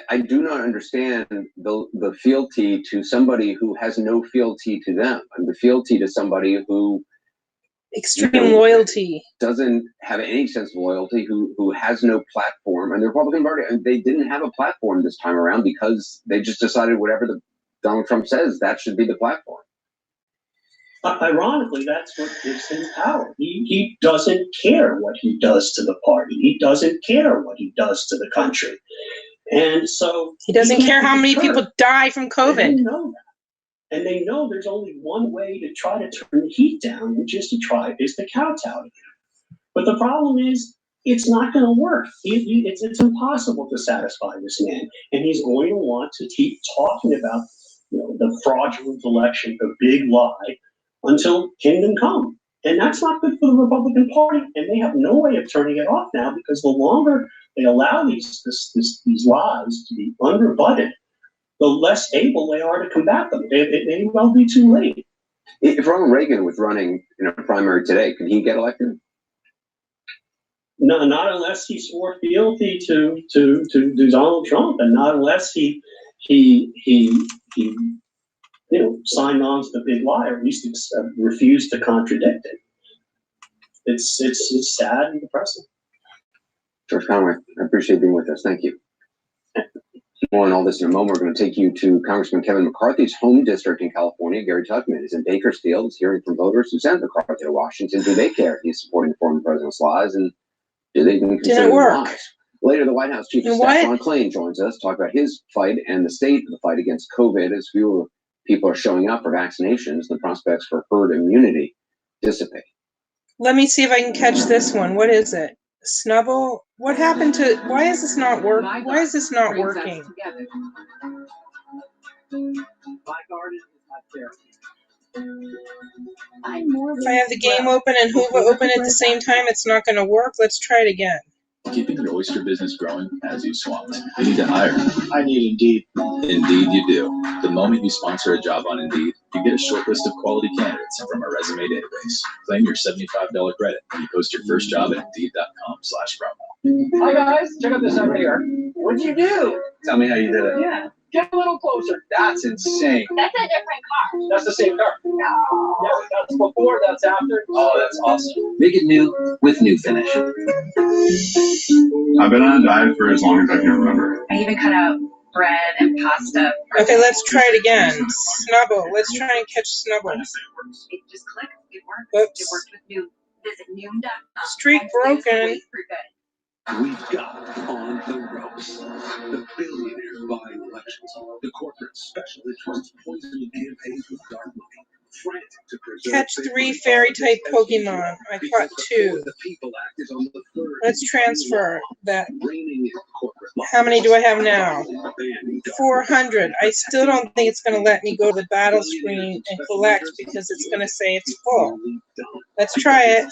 I do not understand the fealty to somebody who has no fealty to them, and the fealty to somebody who extreme loyalty doesn't have any sense of loyalty, who has no platform. And the Republican Party, they didn't have a platform this time around because they just decided whatever Donald Trump says, that should be the platform. Ironically, that's what gives him power. He doesn't care what he does to the party. He doesn't care what he does to the country. And so he doesn't care how many people die from COVID. They know that. And they know there's only one way to try to turn the heat down, which is to kowtow to him. But the problem is, it's not going to work. It's impossible to satisfy this man. And he's going to want to keep talking about the fraudulent election, the big lie, until kingdom come. And that's not good for the Republican Party. And they have no way of turning it off now, because the longer they allow these lies to be unrebutted, the less able they are to combat them. It may well be too late. If Ronald Reagan was running in a primary today, could he get elected? No, not unless he swore fealty to Donald Trump, and not unless he signed on to the big lie, or at least refused to contradict it. It's sad and depressing. George Conway, I appreciate being with us. Thank you. More on all this in a moment. We're going to take you to Congressman Kevin McCarthy's home district in California. Gary Tuchman is in Bakersfield. He's hearing from voters who sent McCarthy to Washington. Do they care he's supporting the former president's lies, and do they even consider them lies? Later, the White House Chief of Staff, Ron Klain, joins us to talk about his fight and the state of the fight against COVID as fewer people are showing up for vaccinations. The prospects for herd immunity dissipate. Let me see if I can catch this one. What is it? Snubble? What happened to? Why is this not work? Why is this not working? If I have the game open and Hoover open at the same time, it's not going to work. Let's try it again. Keeping your oyster business growing as you swamped. You need to hire. I need Indeed. Indeed you do. The moment you sponsor a job on Indeed, you get a short list of quality candidates from our resume database. Claim your $75 credit when you post your first job at Indeed.com/promo. Hi guys, check out this out right here. What'd you do? Tell me how you did it. Yeah, get a little closer. That's insane. That's a different car. That's the same car. No. Yeah, that's before, that's after. Oh, that's awesome. Make it new with New Finish. I've been on a diet for as long as I can remember. I even cut out bread and pasta. Okay, let's try it again. Snubble. Let's try and catch Snubble. It just clicked. It worked. Oops. It worked with Noom. Visit Noom.com. Streak broken. We've got on the ropes. The billionaires buying elections. The corporate special interest poisoning campaigns with dark money. Frantic to preserve Catch 3 fairy-type Pokemon. I caught 2. Let's transfer that. How many do I have now? 400. I still don't think it's going to let me go to the battle screen and collect because it's going to say it's full. Let's try it.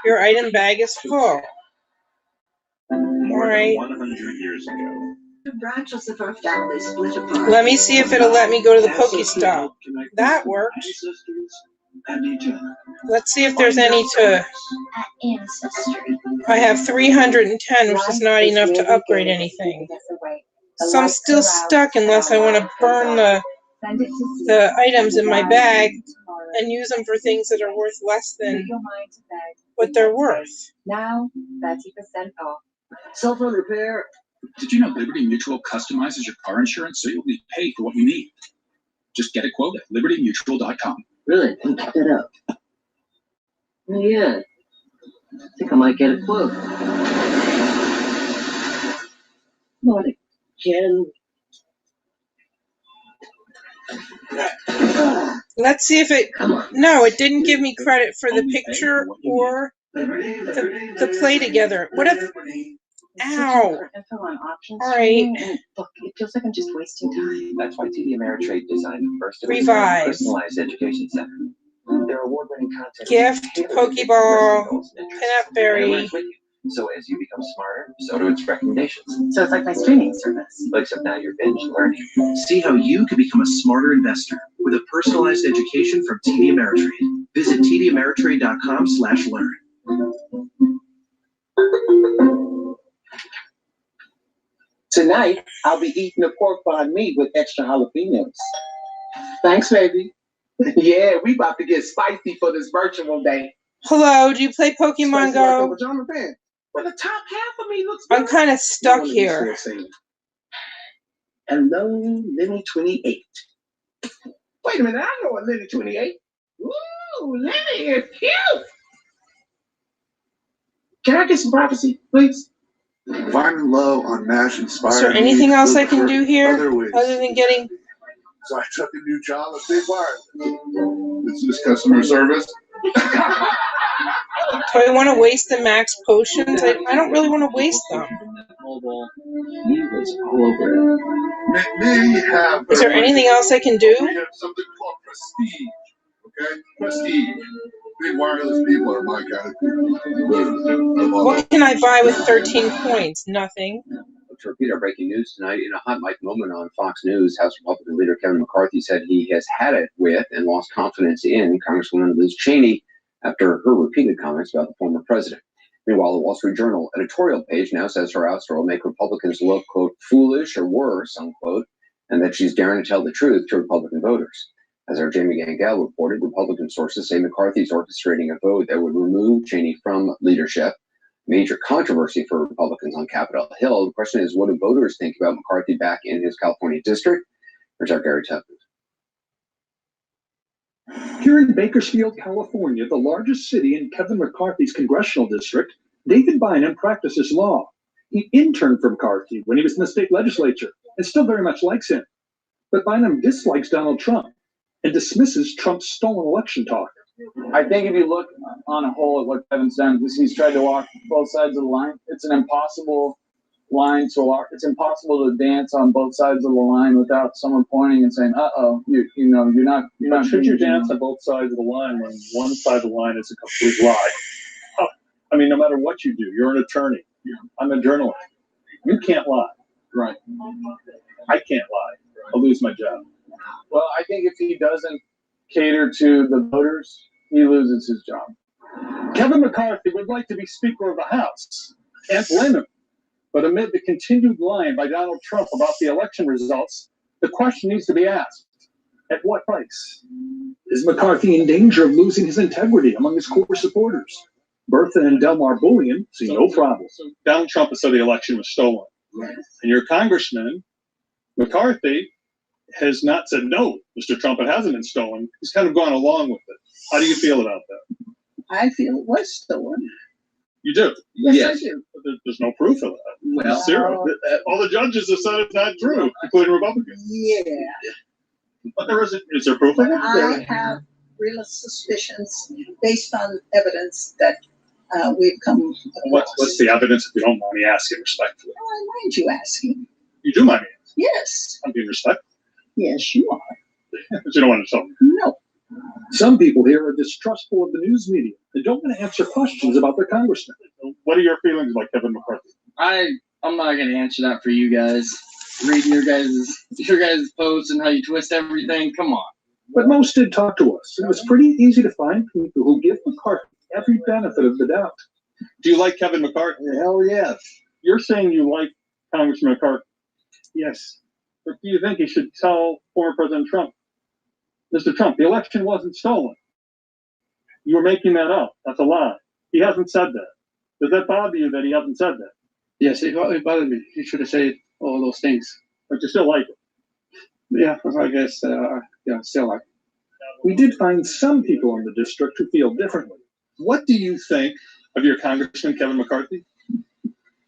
Your item bag is full. All right. 100 years ago. The branches of our family split apart. Let me see if it'll let me go to the Pokestop. That worked. Let's see if there's any to... I have 310, which is not enough to upgrade anything. So I'm still stuck unless I want to burn the items in my bag and use them for things that are worth less than what they're worth. Now, 30% off. Cell phone repair. Did you know Liberty Mutual customizes your car insurance so you'll be paid for what you need? Just get a quote at libertymutual.com. Really? Look that up. Yeah. I think I might get a quote. Not again. Let's see if it... No, it didn't give me credit for the picture or the play together. What if... Ow! Alright. Look, it feels like I'm just wasting time. That's why TD Ameritrade designed the first Revive. personalized education center. Their award-winning content. Gift, Pokeball, Peanut Berry. So as you become smarter, so do its recommendations. So it's like my streaming service. Except now you're binge learning. See how you can become a smarter investor with a personalized education from TD Ameritrade. Visit tdameritrade.com/learn. Tonight, I'll be eating a pork banh mi with extra jalapenos. Thanks, baby. Yeah, we about to get spicy for this virtual day. Hello, do you play Pokemon Go? Well, the top half of me looks I'm kind of stuck here. Hello, Lenny 28. Wait a minute, I know a Lenny 28. Ooh, Lenny is cute. Can I get some privacy, please? Running low on MASH inspired. Is there anything else I can do here other than getting... So I took a new job at Big Wire. Is this customer service? Do I want to waste the max potions? I don't really want to waste them. Is there anything else I can do? We have something called prestige. Okay? Prestige. Big wireless people are my kind of people. What can I buy with 13 points? Nothing. To repeat our breaking news tonight, in a hot mic moment on Fox News, House Republican leader Kevin McCarthy said he has had it with and lost confidence in Congresswoman Liz Cheney after her repeated comments about the former president. Meanwhile, the Wall Street Journal editorial page now says her ouster will make Republicans look, quote, foolish or worse, unquote, and that she's daring to tell the truth to Republican voters. As our Jamie Gangel reported, Republican sources say McCarthy's orchestrating a vote that would remove Cheney from leadership. Major controversy for Republicans on Capitol Hill. The question is, what do voters think about McCarthy back in his California district? Here's our Gary Tuckman. Here in Bakersfield, California, the largest city in Kevin McCarthy's congressional district, David Bynum practices law. He interned for McCarthy when he was in the state legislature and still very much likes him. But Bynum dislikes Donald Trump and dismisses Trump's stolen election talk. I think if you look on a whole at what Kevin's done, because he's tried to walk both sides of the line, it's an impossible line to walk. It's impossible to dance on both sides of the line without someone pointing and saying, "Uh-oh, you're not." Should you dance on both sides of the line when one side of the line is a complete lie? Oh, I mean, no matter what you do, you're an attorney. I'm a journalist. You can't lie. Right. I can't lie. I'll lose my job. Well, I think if he doesn't cater to the voters, he loses his job. Kevin McCarthy would like to be Speaker of the House. Can't blame him. But amid the continued lying by Donald Trump about the election results, the question needs to be asked, at what price? Is McCarthy in danger of losing his integrity among his core supporters? Bertha and Delmar Bullion see no problem. So Donald Trump has said the election was stolen. Right. And your congressman, McCarthy, has not said, no, Mr. Trump, it hasn't been stolen. He's kind of gone along with it. How do you feel about that? I feel it was stolen. You do? Yes, I do. There's no proof of that. Well, zero. All the judges have said it's not true, including Republicans. Yeah. But there isn't. Is there proof of it? I have real suspicions based on evidence that we've come across. What's the evidence, if you don't mind me asking respectfully? Oh, I mind you asking. You do mind me asking? Yes. I'm being respectful. Yes, you are. But you don't want to tell me. No. Some people here are distrustful of the news media and don't want to answer questions about their congressman. What are your feelings about Kevin McCarthy? I'm not going to answer that for you guys. Reading your guys' posts and how you twist everything, come on. But most did talk to us. It was pretty easy to find people who give McCarthy every benefit of the doubt. Do you like Kevin McCarthy? Hell yes. You're saying you like Congressman McCarthy. Yes. But do you think he should tell former President Trump, Mr. Trump, the election wasn't stolen? You were making that up. That's a lie. He hasn't said that. Does that bother you that he hasn't said that? Yes, it bothered me. He should have said all those things. But you still like it? Yeah, I guess, still like it. We did find some people in the district who feel differently. What do you think of your Congressman, Kevin McCarthy?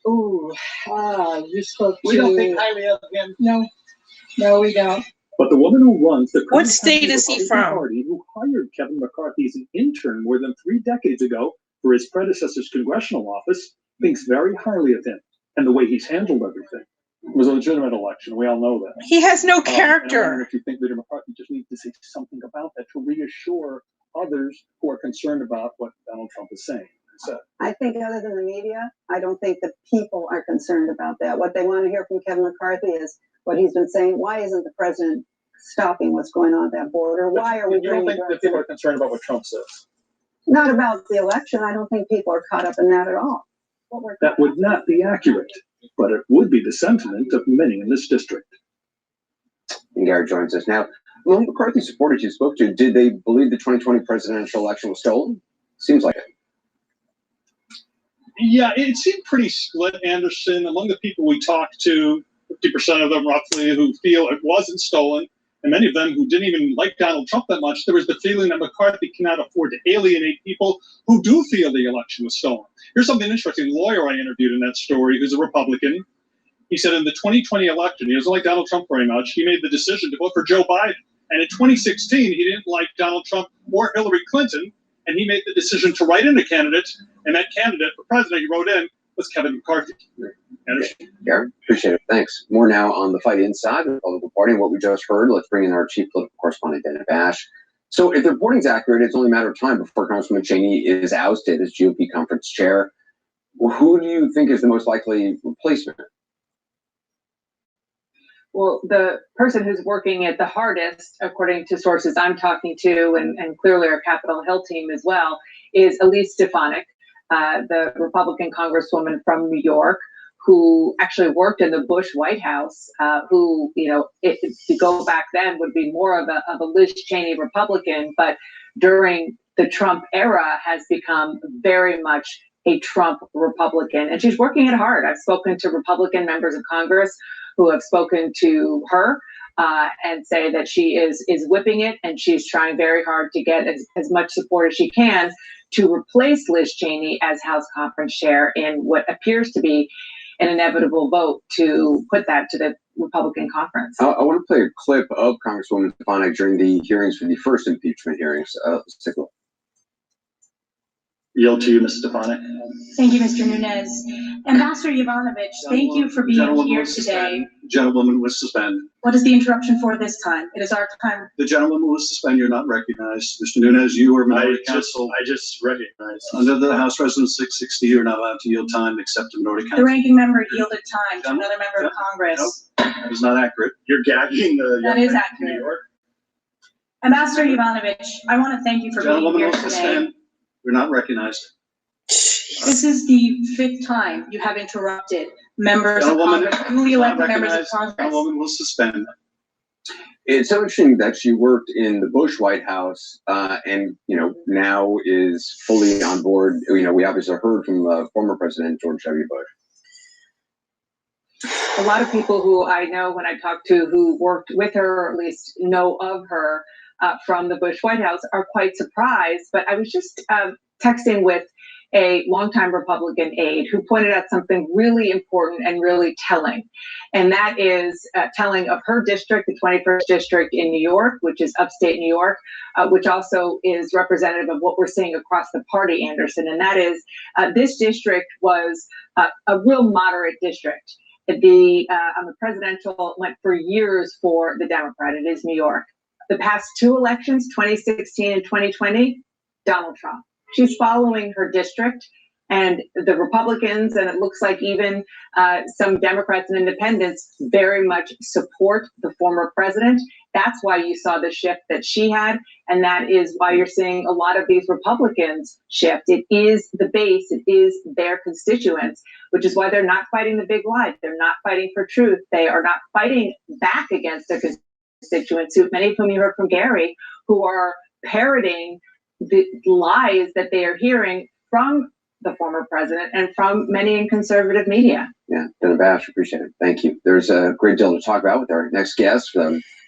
Ooh, you spoke We don't think highly of him. No, we don't. But the woman who runs the What state is he from? Party, who hired Kevin McCarthy as an intern more than 3 decades ago for his predecessor's congressional office, thinks very highly of him and the way he's handled everything. It was a legitimate election. We all know that. He has no And I character. wonder if you think Leader McCarthy just needs to say something about that to reassure others who are concerned about what Donald Trump is saying. So, I think other than the media, I don't think the people are concerned about that. What they want to hear from Kevin McCarthy is what he's been saying. Why isn't the president stopping what's going on at that border? Why are we you don't bringing think that people are concerned about what Trump says? Not about the election. I don't think people are caught up in that at all. that would not be accurate, but it would be the sentiment of many in this district. And Garrett joins us now. Among McCarthy supporters you spoke to, did they believe the 2020 presidential election was stolen? Seems like it. Yeah, it seemed pretty split, Anderson. Among the people we talked to, 50% of them roughly who feel it wasn't stolen, and many of them who didn't even like Donald Trump that much, there was the feeling that McCarthy cannot afford to alienate people who do feel the election was stolen. Here's something interesting. The lawyer I interviewed in that story, who's a Republican, he said in the 2020 election, he doesn't like Donald Trump very much. He made the decision to vote for Joe Biden. And in 2016, he didn't like Donald Trump or Hillary Clinton, and he made the decision to write in a candidate, and that candidate for president he wrote in was Kevin McCarthy. Garrett, appreciate it. Thanks. More now on the fight inside the Republican Party and what we just heard. Let's bring in our chief political correspondent, Dana Bash. So if the reporting's accurate, it's only a matter of time before Congressman Cheney is ousted as GOP conference chair. Who do you think is the most likely replacement? Well, the person who's working it the hardest, according to sources I'm talking to, and clearly our Capitol Hill team as well, is Elise Stefanik, the Republican congresswoman from New York, who actually worked in the Bush White House, who, you know, to go back then would be more of a Liz Cheney Republican, but during the Trump era has become very much a Trump Republican. And she's working it hard. I've spoken to Republican members of Congress who have spoken to her and say that she is whipping it, and she's trying very hard to get as much support as she can to replace Liz Cheney as House Conference Chair in what appears to be an inevitable vote to put that to the Republican conference. I want to play a clip of Congresswoman Stefanik during the hearings for the first impeachment hearings. Let's take a look. Yield to you, Ms. Stefanik. Thank you, Mr. Nunes. Ambassador Yovanovitch, thank you for being here today. Gentlewoman will suspend. What is the interruption for this time? It is our time. The gentleman will suspend. You're not recognized. Mr. Nunes, you are minority counsel. I just recognized. Under the House Resolution 660, you're not allowed to yield time except to minority counsel. The ranking member yielded time to another member of Congress. Nope, that is not accurate. You're gagging the That is accurate. Ambassador Yovanovitch, I want to thank you for being here today. You're not recognized. This is the 5th time you have interrupted members of Congress, newly elected members of Congress. Gentlewoman will suspend. It's so interesting that she worked in the Bush White House and, now is fully on board. We obviously heard from former President George W. Bush. A lot of people who I know when I talk to who worked with her, or at least know of her from the Bush White House, are quite surprised. But I was just texting with a longtime Republican aide who pointed out something really important and really telling. And that is telling of her district, the 21st district in New York, which is upstate New York, which also is representative of what we're seeing across the party, Anderson. And that is this district was a real moderate district. On the presidential went for years for the Democrat. It is New York. The past 2 elections, 2016 and 2020, Donald Trump. She's following her district, and the Republicans, and it looks like even some Democrats and independents very much support the former president. That's why you saw the shift that she had, and that is why you're seeing a lot of these Republicans shift. It is the base, it is their constituents, which is why they're not fighting the big lie. They're not fighting for truth. They are not fighting back against their constituents, many of whom you heard from Gary, who are parroting the lies that they are hearing from the former president and from many in conservative media. Yeah, Senator Bash, appreciate it. Thank you. There's a great deal to talk about with our next guest.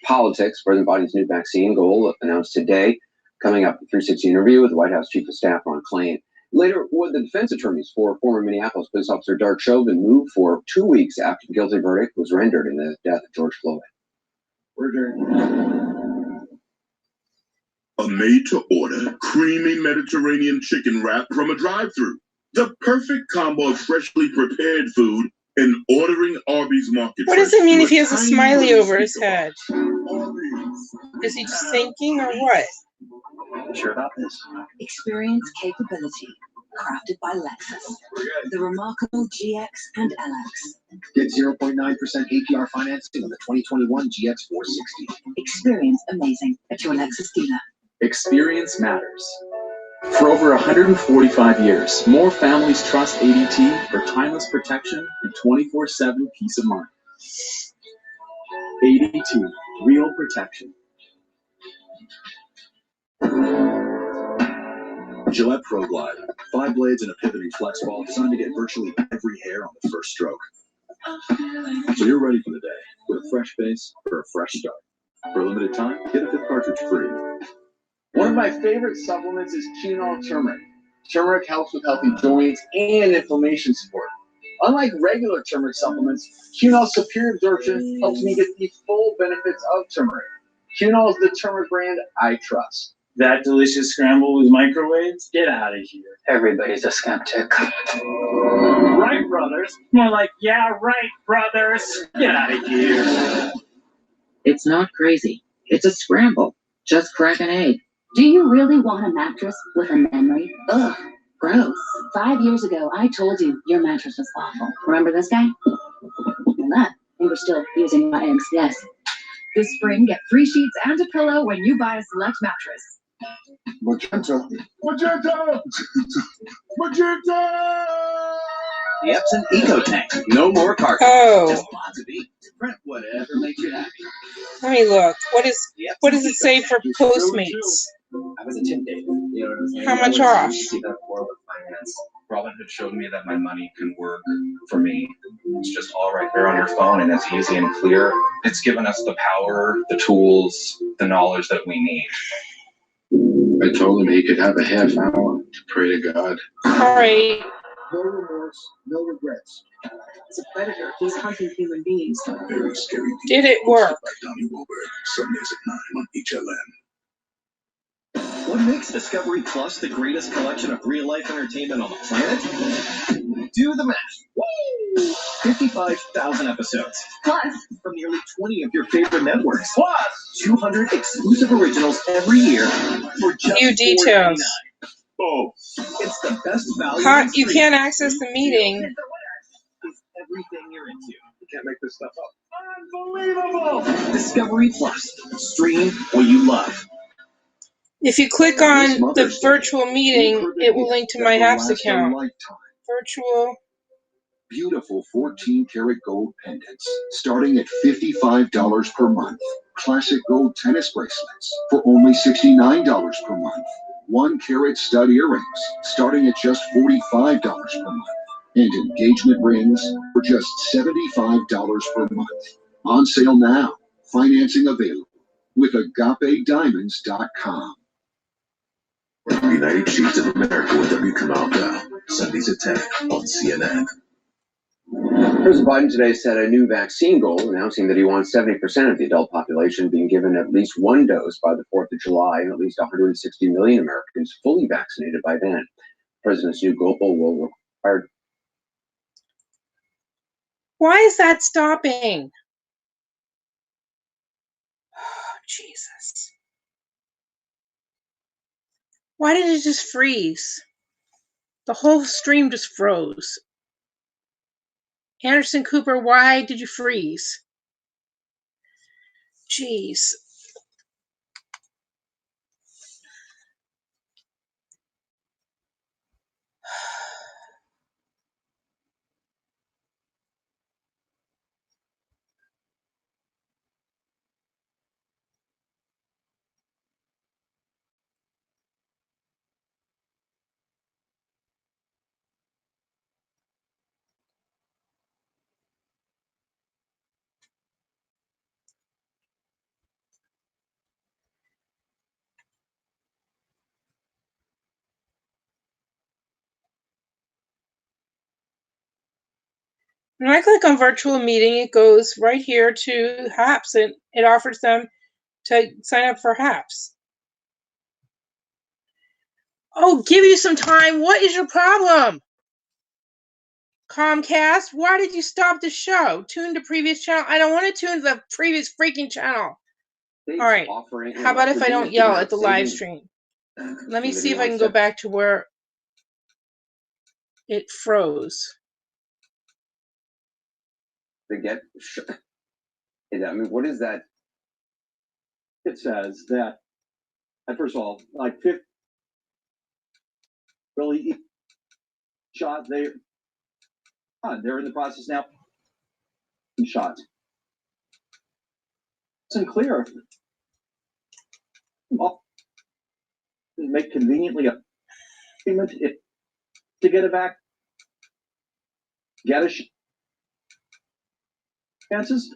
Politics, President Biden's new vaccine goal announced today. Coming up, the 360 interview with the White House Chief of Staff Ron Klain. Later, would the defense attorneys for former Minneapolis police officer Derek Chauvin move for 2 weeks after the guilty verdict was rendered in the death of George Floyd? We're adjourned. A made-to-order, creamy Mediterranean chicken wrap from a drive-thru. The perfect combo of freshly prepared food and ordering Arby's Market. What does it mean if he has a smiley over his head? Is he just thinking or what? Sure about this. Experience capability, crafted by Lexus. The remarkable GX and LX. Get 0.9% APR financing on the 2021 GX 460. Experience amazing at your Lexus dealer. Experience matters. For over 145 years, more families trust ADT for timeless protection and 24/7 peace of mind. ADT, real protection. Gillette Pro Glide. 5 blades and a pivoting flex ball designed to get virtually every hair on the first stroke. So you're ready for the day with a fresh face for a fresh start. For a limited time, get a 5th cartridge free. One of my favorite supplements is Qunol Turmeric. Turmeric helps with healthy joints and inflammation support. Unlike regular turmeric supplements, Qunol's superior absorption helps me get the full benefits of turmeric. Qunol is the turmeric brand I trust. That delicious scramble with microwaves? Get out of here. Everybody's a skeptic. Right, brothers. More like, yeah, right, brothers. Get out of here. It's not crazy. It's a scramble. Just crack an egg. Do you really want a mattress with a memory? Ugh, gross. 5 years ago, I told you your mattress was awful. Remember this guy? And that, you were still using my eggs, yes. This spring, get free sheets and a pillow when you buy a Select mattress. Magenta. Magenta! Magenta! The Epson Eco Tank. No more carton. Oh. Just lots of ink. Print whatever makes you happy. Let me look. What does it say for Postmates? I was intimidated. You know what I'm saying? How much off? See that world of finance. Robinhood showed me that my money can work for me. It's just all right there on your phone, and it's easy and clear. It's given us the power, the tools, the knowledge that we need. I told him he could have a half hour to pray to God. All right. No remorse, no regrets. As a predator, he's hunting human beings. Very scary. Did it work? Donnie Wahlberg, Sundays at 9 on HLN. What makes Discovery Plus the greatest collection of real-life entertainment on the planet? Do the math. Woo! 55,000 episodes. Plus, from nearly 20 of your favorite networks. Plus, 200 exclusive originals every year for just Few details. $4.99. Oh, it's the best value. You can't access the meeting. It's everything you're into. You can't make this stuff up. Unbelievable! Discovery Plus. Stream what you love. If you click on the virtual meeting, it will link to my HAPS account. Virtual. Beautiful 14-karat gold pendants starting at $55 per month. Classic gold tennis bracelets for only $69 per month. 1-carat stud earrings starting at just $45 per month. And engagement rings for just $75 per month. On sale now. Financing available with AgapeDiamonds.com. United Cheese of America with W. Kamau Bell. Sundays at 10 on CNN. President Biden today set a new vaccine goal, announcing that he wants 70% of the adult population being given at least one dose by the 4th of July and at least 160 million Americans fully vaccinated by then. The president's new goal will require... Why is that stopping? Oh, Jesus. Why did it just freeze? The whole stream just froze. Anderson Cooper, why did you freeze? Jeez. When I click on virtual meeting, it goes right here to HAPS and it offers them to sign up for HAPS. Oh, give you some time. What is your problem? Comcast, why did you stop the show? Tune to previous channel. I don't want to tune to the previous freaking channel. All right. How about if I don't yell at the live stream? Let me see if I can go back to where it froze. I mean, what is that? It says that, first of all, like 50 really shot they're in the process now. Shot. It's unclear. Well, make conveniently a payment to get it back. Get a chances.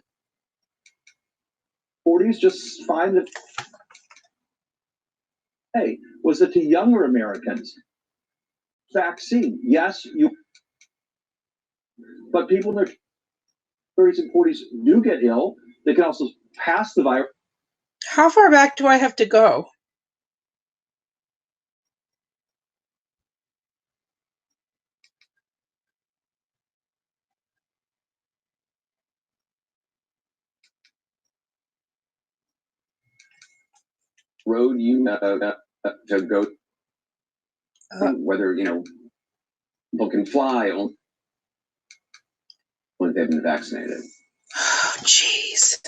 40s, just find that. Hey, was it to younger Americans? Vaccine, yes, but people in their 30s and 40s do get ill. They can also pass the virus. How far back do I have to go? Road to go, whether people can fly when they've been vaccinated. Oh, jeez.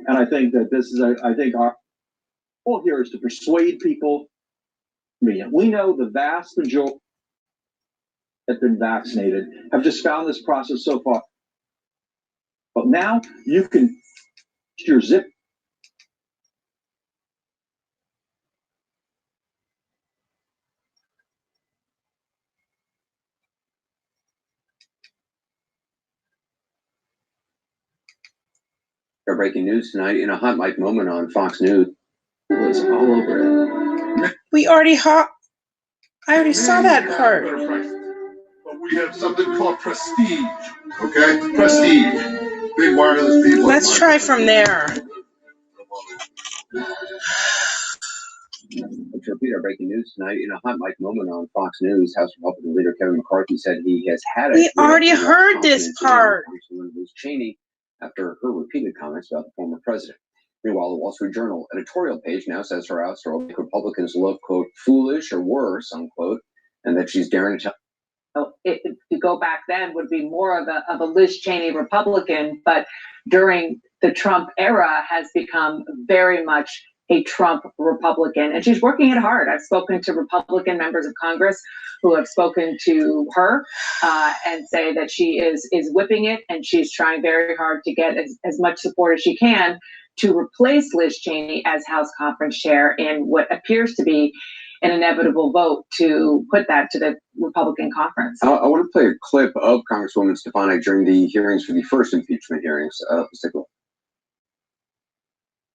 And I think that this is, I think our goal here is to persuade people. I mean, we know the vast majority that have been vaccinated have just found this process so far. But now you can your zip. Breaking news tonight in a hot mic moment on Fox News. It was all over it. I already saw that part. But we have something called prestige. Okay? Prestige. Big wireless people. Let's try from there. Let's repeat our breaking news tonight. In a hot mic moment on Fox News, House Republican leader Kevin McCarthy said he has had We already heard this part. Liz Cheney after her repeated comments about the former president. Meanwhile, the Wall Street Journal editorial page now says her ouster will make Republicans look, quote, foolish or worse, unquote, and that she's daring to tell. To go back then would be more of a Liz Cheney Republican, but during the Trump era has become very much a Trump Republican, and she's working it hard. I've spoken to Republican members of Congress who have spoken to her and say that she is whipping it, and she's trying very hard to get as much support as she can to replace Liz Cheney as House Conference Chair in what appears to be an inevitable vote to put that to the Republican conference. I want to play a clip of Congresswoman Stefanik during the hearings for the first impeachment hearings. Let's take a look.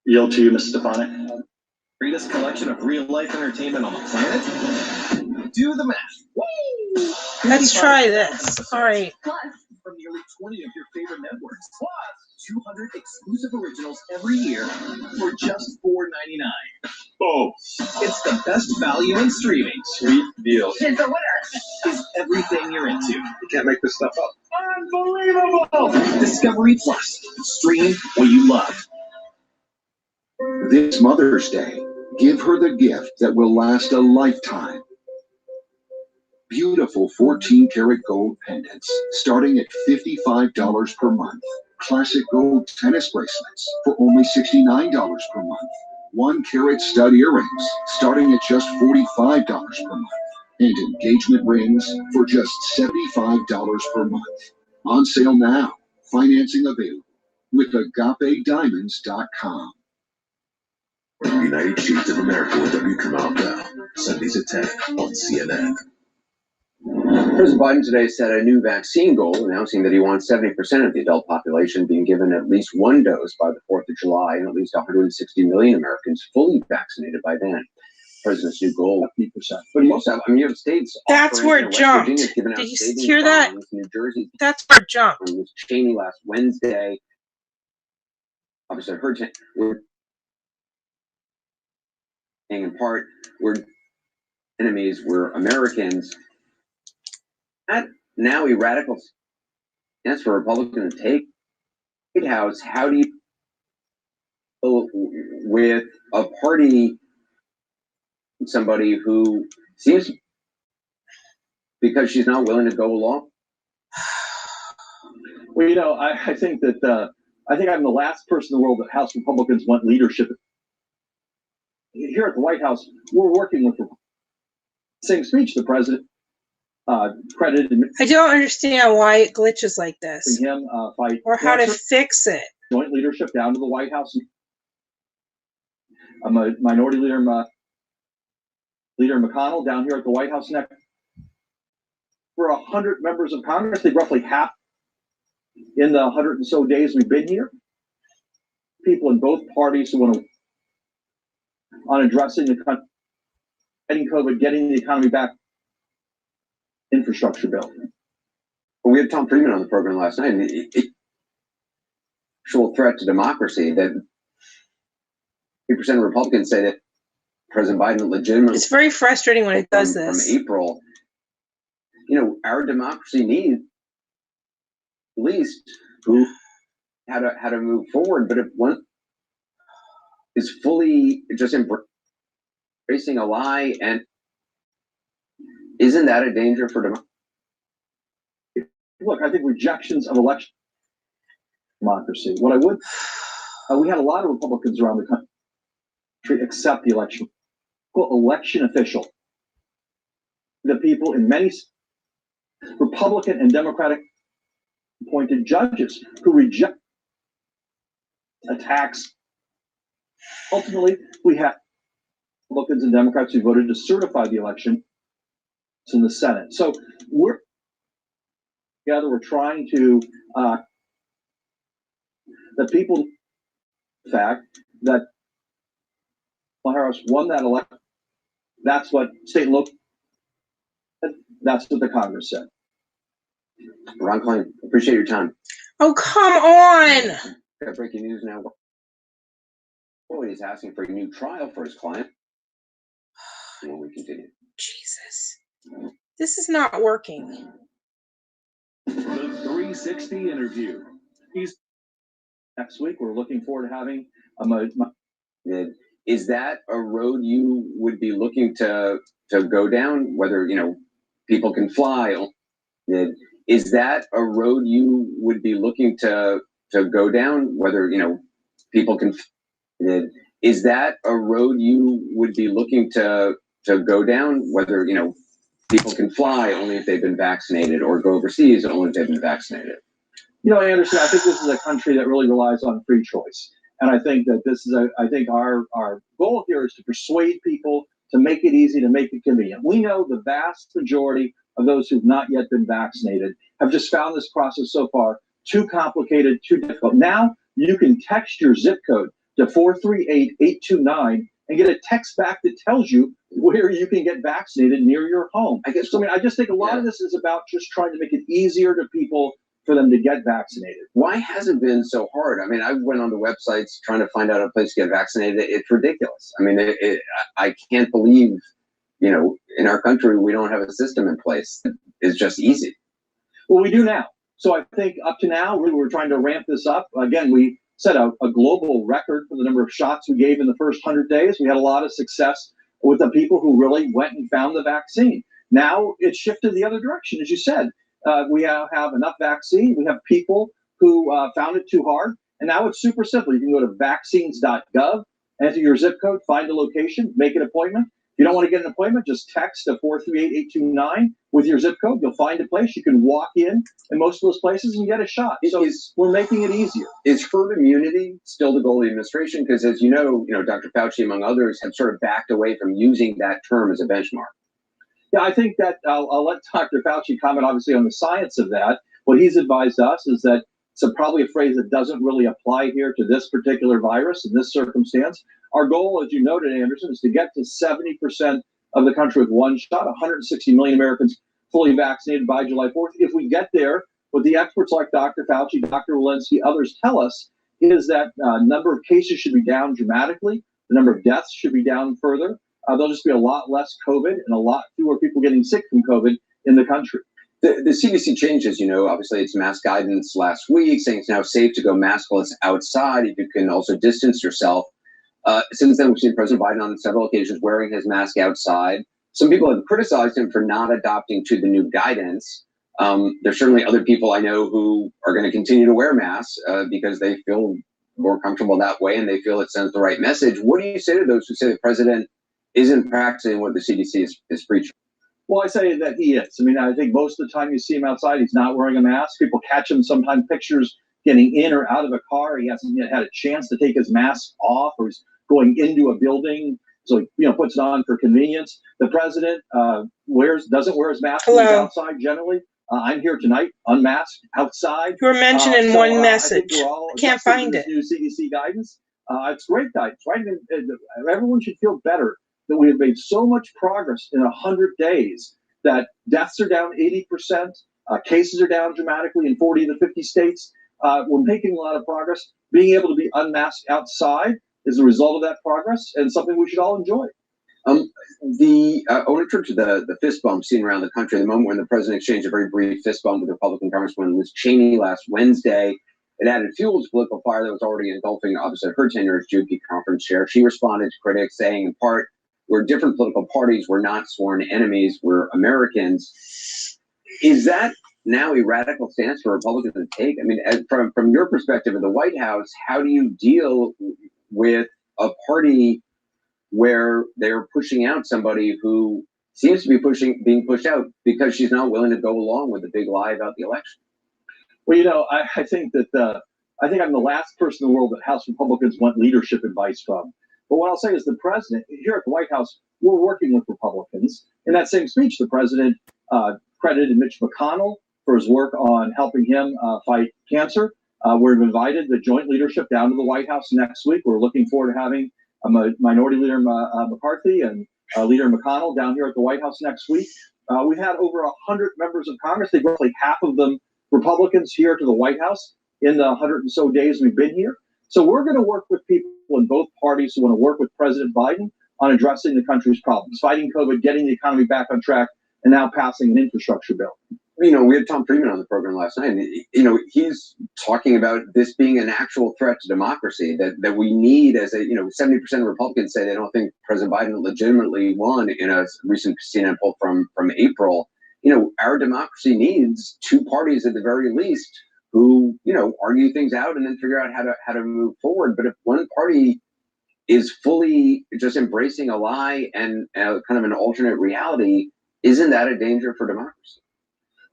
Yield to you, Ms. Stefanik. Greatest collection of real-life entertainment on the planet? Do the math. Woo! Let's try this. All right. Plus, from nearly 20 of your favorite networks. Plus, 200 exclusive originals every year for just $4.99. Oh, It's the best value in streaming. sweet deal. It's a winner. Is everything you're into. You can't make this stuff up. Unbelievable! Discovery Plus. Stream what you love. This Mother's Day, give her the gift that will last a lifetime. Beautiful 14-karat gold pendants starting at $55 per month. Classic gold tennis bracelets for only $69 per month. 1-carat stud earrings starting at just $45 per month. And engagement rings for just $75 per month. On sale now. Financing available with AgapeDiamonds.com. United Sheets of America with W. Kamau Bell. Sundays at 10 on CNN. President Biden today set a new vaccine goal, announcing that he wants 70% of the adult population being given at least one dose by the 4th of July and at least 160 million Americans fully vaccinated by then. The president's new goal, 50%. But you also have, you have states. That's where it jumped. Did you hear that? New Jersey. That's where it jumped. It was Cheney last Wednesday. Obviously, I heard we're in part, we're enemies, we're Americans. That now a radical stance for a Republican to take. White House, how do you, with a party, somebody who seems, because she's not willing to go along? Well, you know, I think that, I think I'm the last person in the world that House Republicans want leadership. Here at the White House, we're working with the same speech the president credited. I don't understand why it glitches like this, him fight or how to cancer, fix it. joint leadership down to the White House. I'm a minority leader, Leader McConnell down here at the White House next. For 100 members of Congress, they roughly half in the 100 and so days we've been here. People in both parties who want to on addressing the country, getting COVID, getting the economy back, infrastructure bill. Well, we had Tom Friedman on the program last night, and actual threat to democracy that 8% of Republicans say that President Biden legitimately. It's very frustrating when it does this. From April, you know, our democracy needs at least who how to move forward, but if one is fully just embracing a lie, and isn't that a danger for democracy? Look, I think rejections of election democracy. What I would, we had a lot of Republicans around the country accept the election. Well, election official. The people in many Republican and Democratic appointed judges who reject attacks. Ultimately, we have Republicans and Democrats who voted to certify the election in the Senate. So we're together, we're trying to, the people, the fact that Harris won that election, that's what state and local, that's what the Congress said. Ron Klein, appreciate your time. Oh, come on. Got breaking news now. Floyd is asking for a new trial for his client. When we continue. Jesus. This is not working. The 360 interview. Next week, we're looking forward to having Is that a road you would be looking to go down? Whether people can fly. Is that a road you would be looking to go down? Whether people can. Is that a road you would be looking to go down? Whether people can fly only if they've been vaccinated, or go overseas only if they've been vaccinated. Anderson, I think this is a country that really relies on free choice. And I think that this is I think our goal here is to persuade people, to make it easy, to make it convenient. We know the vast majority of those who've not yet been vaccinated have just found this process so far too complicated, too difficult. Now you can text your zip code to 438-829 and get a text back that tells you where you can get vaccinated near your home. I just think a lot of this is about just trying to make it easier to people for them to get vaccinated. Why has it been so hard? I mean, I went on the websites trying to find out a place to get vaccinated. It's ridiculous. I mean, I can't believe, in our country, we don't have a system in place that is just easy. Well, we do now. So I think up to now, we were trying to ramp this up. Again, we set a global record for the number of shots we gave in the first 100 days. We had a lot of success with the people who really went and found the vaccine. Now it's shifted the other direction, as you said. We have enough vaccine. We have people who found it too hard. And now it's super simple. You can go to vaccines.gov, enter your zip code, find a location, make an appointment. If you don't want to get an appointment, just text to 438-829 with your zip code. You'll find a place. You can walk in most of those places and get a shot. So we're making it easier. Is herd immunity still the goal of the administration? Because as you know, Dr. Fauci, among others, have sort of backed away from using that term as a benchmark. Yeah, I think that I'll let Dr. Fauci comment, obviously, on the science of that. What he's advised us is that it's probably a phrase that doesn't really apply here to this particular virus in this circumstance. Our goal, as you noted, Anderson, is to get to 70% of the country with one shot, 160 million Americans fully vaccinated by July 4th. If we get there, what the experts like Dr. Fauci, Dr. Walensky, others tell us is that number of cases should be down dramatically. The number of deaths should be down further. There'll just be a lot less COVID and a lot fewer people getting sick from COVID in the country. The CDC changes, obviously it's mask guidance last week, saying it's now safe to go maskless outside if you can also distance yourself. Since then, we've seen President Biden on several occasions wearing his mask outside. Some people have criticized him for not adopting to the new guidance. There's certainly other people I know who are going to continue to wear masks because they feel more comfortable that way and they feel it sends the right message. What do you say to those who say the president isn't practicing what the CDC is preaching? Well, I say that he is. I mean, I think most of the time you see him outside, he's not wearing a mask. People catch him sometimes pictures getting in or out of a car. He hasn't yet had a chance to take his mask off, or he's going into a building. So he, puts it on for convenience. The president doesn't wear his mask when he's outside generally. I'm here tonight, unmasked, outside. You were mentioned in one message. I can't find it. New CDC guidance. It's great guidance, right? Everyone should feel better that we have made so much progress in 100 days, that deaths are down 80%, cases are down dramatically in 40 to 50 states. We're making a lot of progress. Being able to be unmasked outside is a result of that progress and something we should all enjoy. I want to turn to the fist bump seen around the country. The moment when the president exchanged a very brief fist bump with Republican Congresswoman Liz Cheney last Wednesday, it added fuel to political fire that was already engulfing, obviously, her tenure as GOP conference chair. She responded to critics saying, in part, we're different political parties, we're not sworn enemies, we're Americans. Is that now a radical stance for Republicans to take? I mean, from your perspective in the White House, how do you deal with a party where they're pushing out somebody who seems to be being pushed out because she's not willing to go along with the big lie about the election? Well, I think that I think I'm the last person in the world that House Republicans want leadership advice from. But what I'll say is the president, here at the White House, we're working with Republicans. In that same speech, the president credited Mitch McConnell for his work on helping him fight cancer. We've invited the joint leadership down to the White House next week. We're looking forward to having Minority Leader McCarthy and Leader McConnell down here at the White House next week. We've had over 100 members of Congress. They've roughly half of them Republicans here to the White House in the 100 and so days we've been here. So we're going to work with people in both parties who want to work with President Biden on addressing the country's problems, fighting COVID, getting the economy back on track, and now passing an infrastructure bill. You know, we had Tom Friedman on the program last night, and, you know, he's talking about this being an actual threat to democracy, that we need as a, you know, 70% of Republicans say they don't think President Biden legitimately won in a recent CNN poll from April. You know, our democracy needs two parties at the very least who, you know, argue things out and then figure out how to move forward. But if one party is fully just embracing a lie and kind of an alternate reality, isn't that a danger for democracy?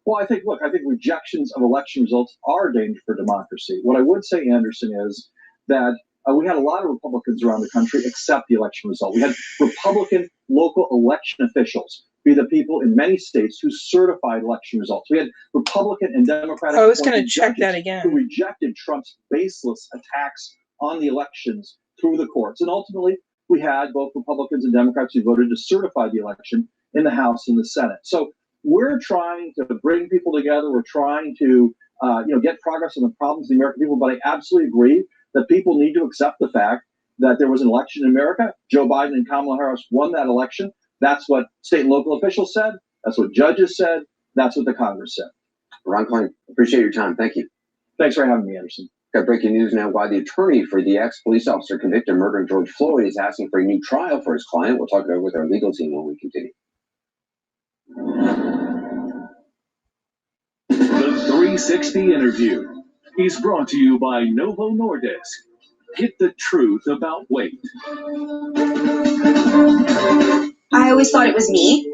Well, I think rejections of election results are a danger for democracy. What I would say, Anderson, is that we had a lot of Republicans around the country accept the election result. We had Republican local election officials be the people in many states who certified election results. We had Republican and Democratic. I was going to check that again. Who rejected Trump's baseless attacks on the elections through the courts. And ultimately, we had both Republicans and Democrats who voted to certify the election in the House and the Senate. So we're trying to bring people together. We're trying to get progress on the problems of the American people. But I absolutely agree that people need to accept the fact that there was an election in America. Joe Biden and Kamala Harris won that election. That's what state and local officials said. That's what judges said. That's what the Congress said. Ron Klain, appreciate your time. Thank you. Thanks for having me, Anderson. Got breaking news now. Why the attorney for the ex-police officer convicted of murdering George Floyd is asking for a new trial for his client. We'll talk it over with our legal team when we continue. The 360 interview is brought to you by Novo Nordisk. Get the truth about weight. I always thought it was me,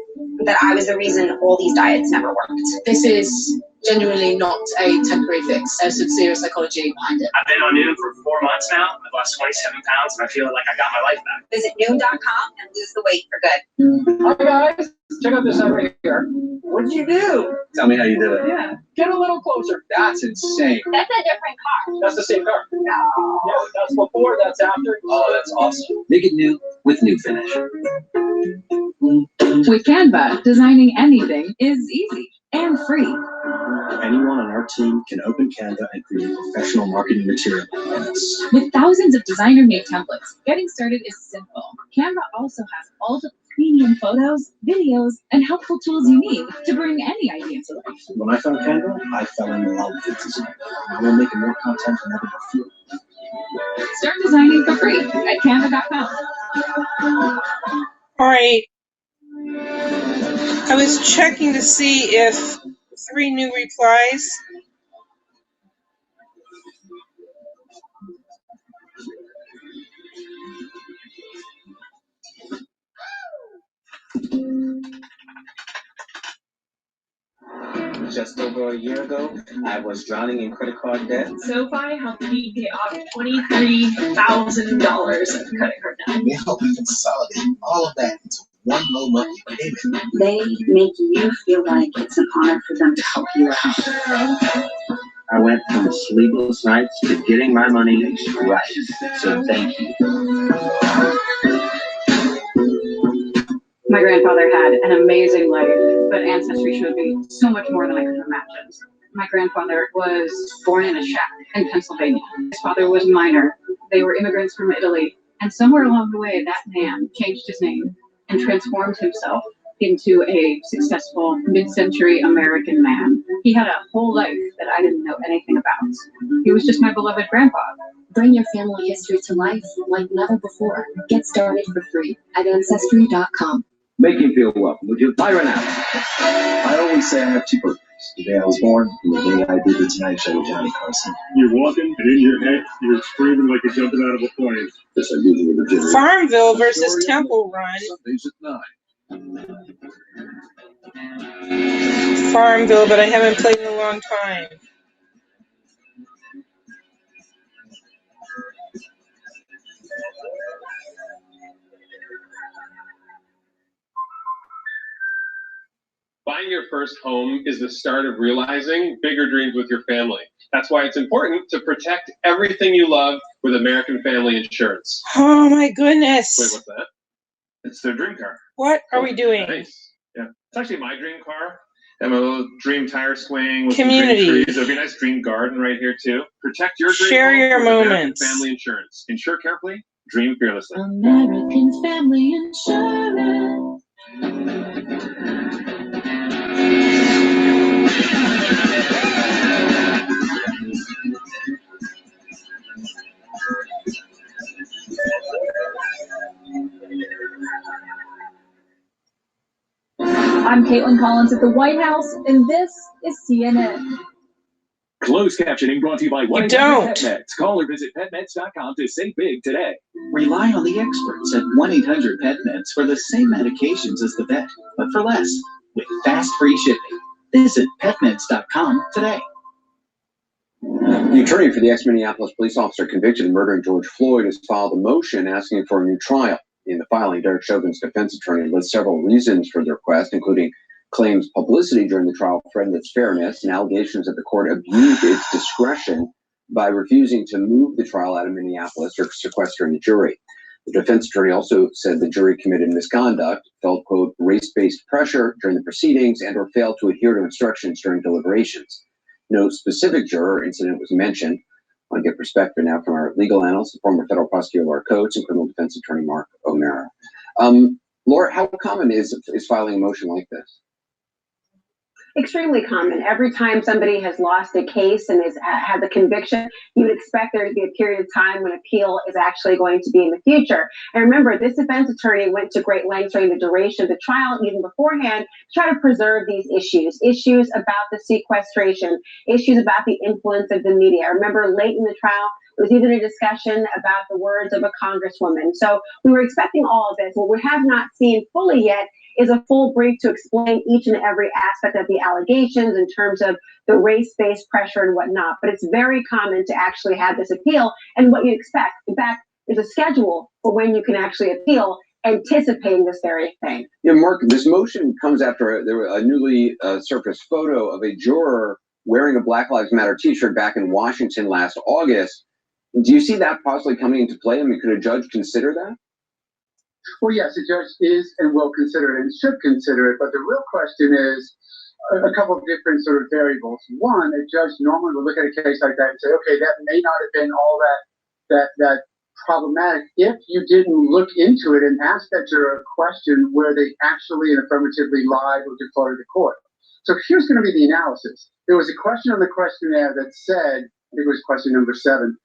that I was the reason all these diets never worked. This is genuinely not a temporary fix. There's some serious psychology behind it. I've been on Noom for 4 months now. I've lost 27 pounds and I feel like I got my life back. Visit Noom.com and lose the weight for good. Hi guys, check out this over here. What did you do? Tell me how you did it. Yeah, get a little closer. That's insane. That's a different car. That's the same car. No. Yeah, that's before, that's after. Oh, that's awesome. Make it new with New Finish. With Canva, designing anything is easy and free. Anyone on our team can open Canva and create professional marketing material in minutes. With thousands of designer-made templates, getting started is simple. Canva also has all the premium photos, videos, and helpful tools you need to bring any idea to life. When I found Canva, I fell in love with design. I will make more content than ever before. Start designing for free at canva.com. All right. I was checking to see if 3 new replies. Just over a year ago, I was drowning in credit card debt. SoFi helped me pay off $23,000 of credit card debt. They helped me consolidate all of that into one low monthly payment. They make you feel like it's an honor for them to help you out. I went from sleepless nights to getting my money right. So thank you. My grandfather had an amazing life, but Ancestry showed me so much more than I could have imagined. My grandfather was born in a shack in Pennsylvania. His father was a miner. They were immigrants from Italy. And somewhere along the way, that man changed his name and transformed himself into a successful mid-century American man. He had a whole life that I didn't know anything about. He was just my beloved grandpa. Bring your family history to life like never before. Get started for free at Ancestry.com. Make you feel welcome. Would you Byron out? I always say I have 2 birthdays. The day I was born and the day I did the Tonight Show with Johnny Carson. You're walking, and in your head, you're screaming like you're jumping out of a plane. Yes, I usually legit. Farmville versus Temple Run. Sundays at 9. Farmville, but I haven't played in a long time. Buying your first home is the start of realizing bigger dreams with your family. That's why it's important to protect everything you love with American Family Insurance. Oh my goodness. Wait, what's that? It's their dream car. What are we doing? Nice. Yeah, it's actually my dream car. I have a little dream tire swing with Community. some dream trees. There'll be a nice dream garden right here too. Protect your dream Share home your with American moments. Family Insurance. Insure carefully, dream fearlessly. American Family Insurance. I'm Caitlin Collins at the White House, and this is CNN. Closed captioning brought to you by You don't. PetMeds. Call or visit PetMeds.com to save big today. Rely on the experts at 1-800-PET-MEDS for the same medications as the vet, but for less, with fast free shipping. Visit PetMeds.com today. The attorney for the ex-Minneapolis police officer convicted of murdering George Floyd has filed a motion asking for a new trial. In the filing, Derek Chauvin's defense attorney lists several reasons for the request, including claims publicity during the trial threatened its fairness and allegations that the court abused its discretion by refusing to move the trial out of Minneapolis or sequestering the jury. The defense attorney also said the jury committed misconduct, felt, quote, race-based pressure during the proceedings, and or failed to adhere to instructions during deliberations. No specific juror incident was mentioned. I want to get perspective now from our legal analyst, former federal prosecutor Laura Coates, and criminal defense attorney Mark O'Mara. Laura, how common is filing a motion like this? Extremely common. Every time somebody has lost a case and has had the conviction, you would expect there to be a period of time when appeal is actually going to be in the future. And remember, this defense attorney went to great lengths during the duration of the trial, even beforehand, to try to preserve these issues about the sequestration, issues about the influence of the media. I remember late in the trial, there was even a discussion about the words of a congresswoman. So we were expecting all of this. What we have not seen fully yet is a full brief to explain each and every aspect of the allegations in terms of the race-based pressure and whatnot. But it's very common to actually have this appeal and what you expect. In fact, there's a schedule for when you can actually appeal, anticipating this very thing. Yeah, Mark, this motion comes after a newly surfaced photo of a juror wearing a Black Lives Matter t-shirt back in Washington last August. Do you see that possibly coming into play? I mean, could a judge consider that? Well, yes, a judge is and will consider it and should consider it, but the real question is a couple of different sort of variables. One, a judge normally would look at a case like that and say, okay, that may not have been all that problematic if you didn't look into it and ask that juror a question where they actually and affirmatively lied or defrauded the court. So here's going to be the analysis. There was a question on the questionnaire that said, I think it was question number 7,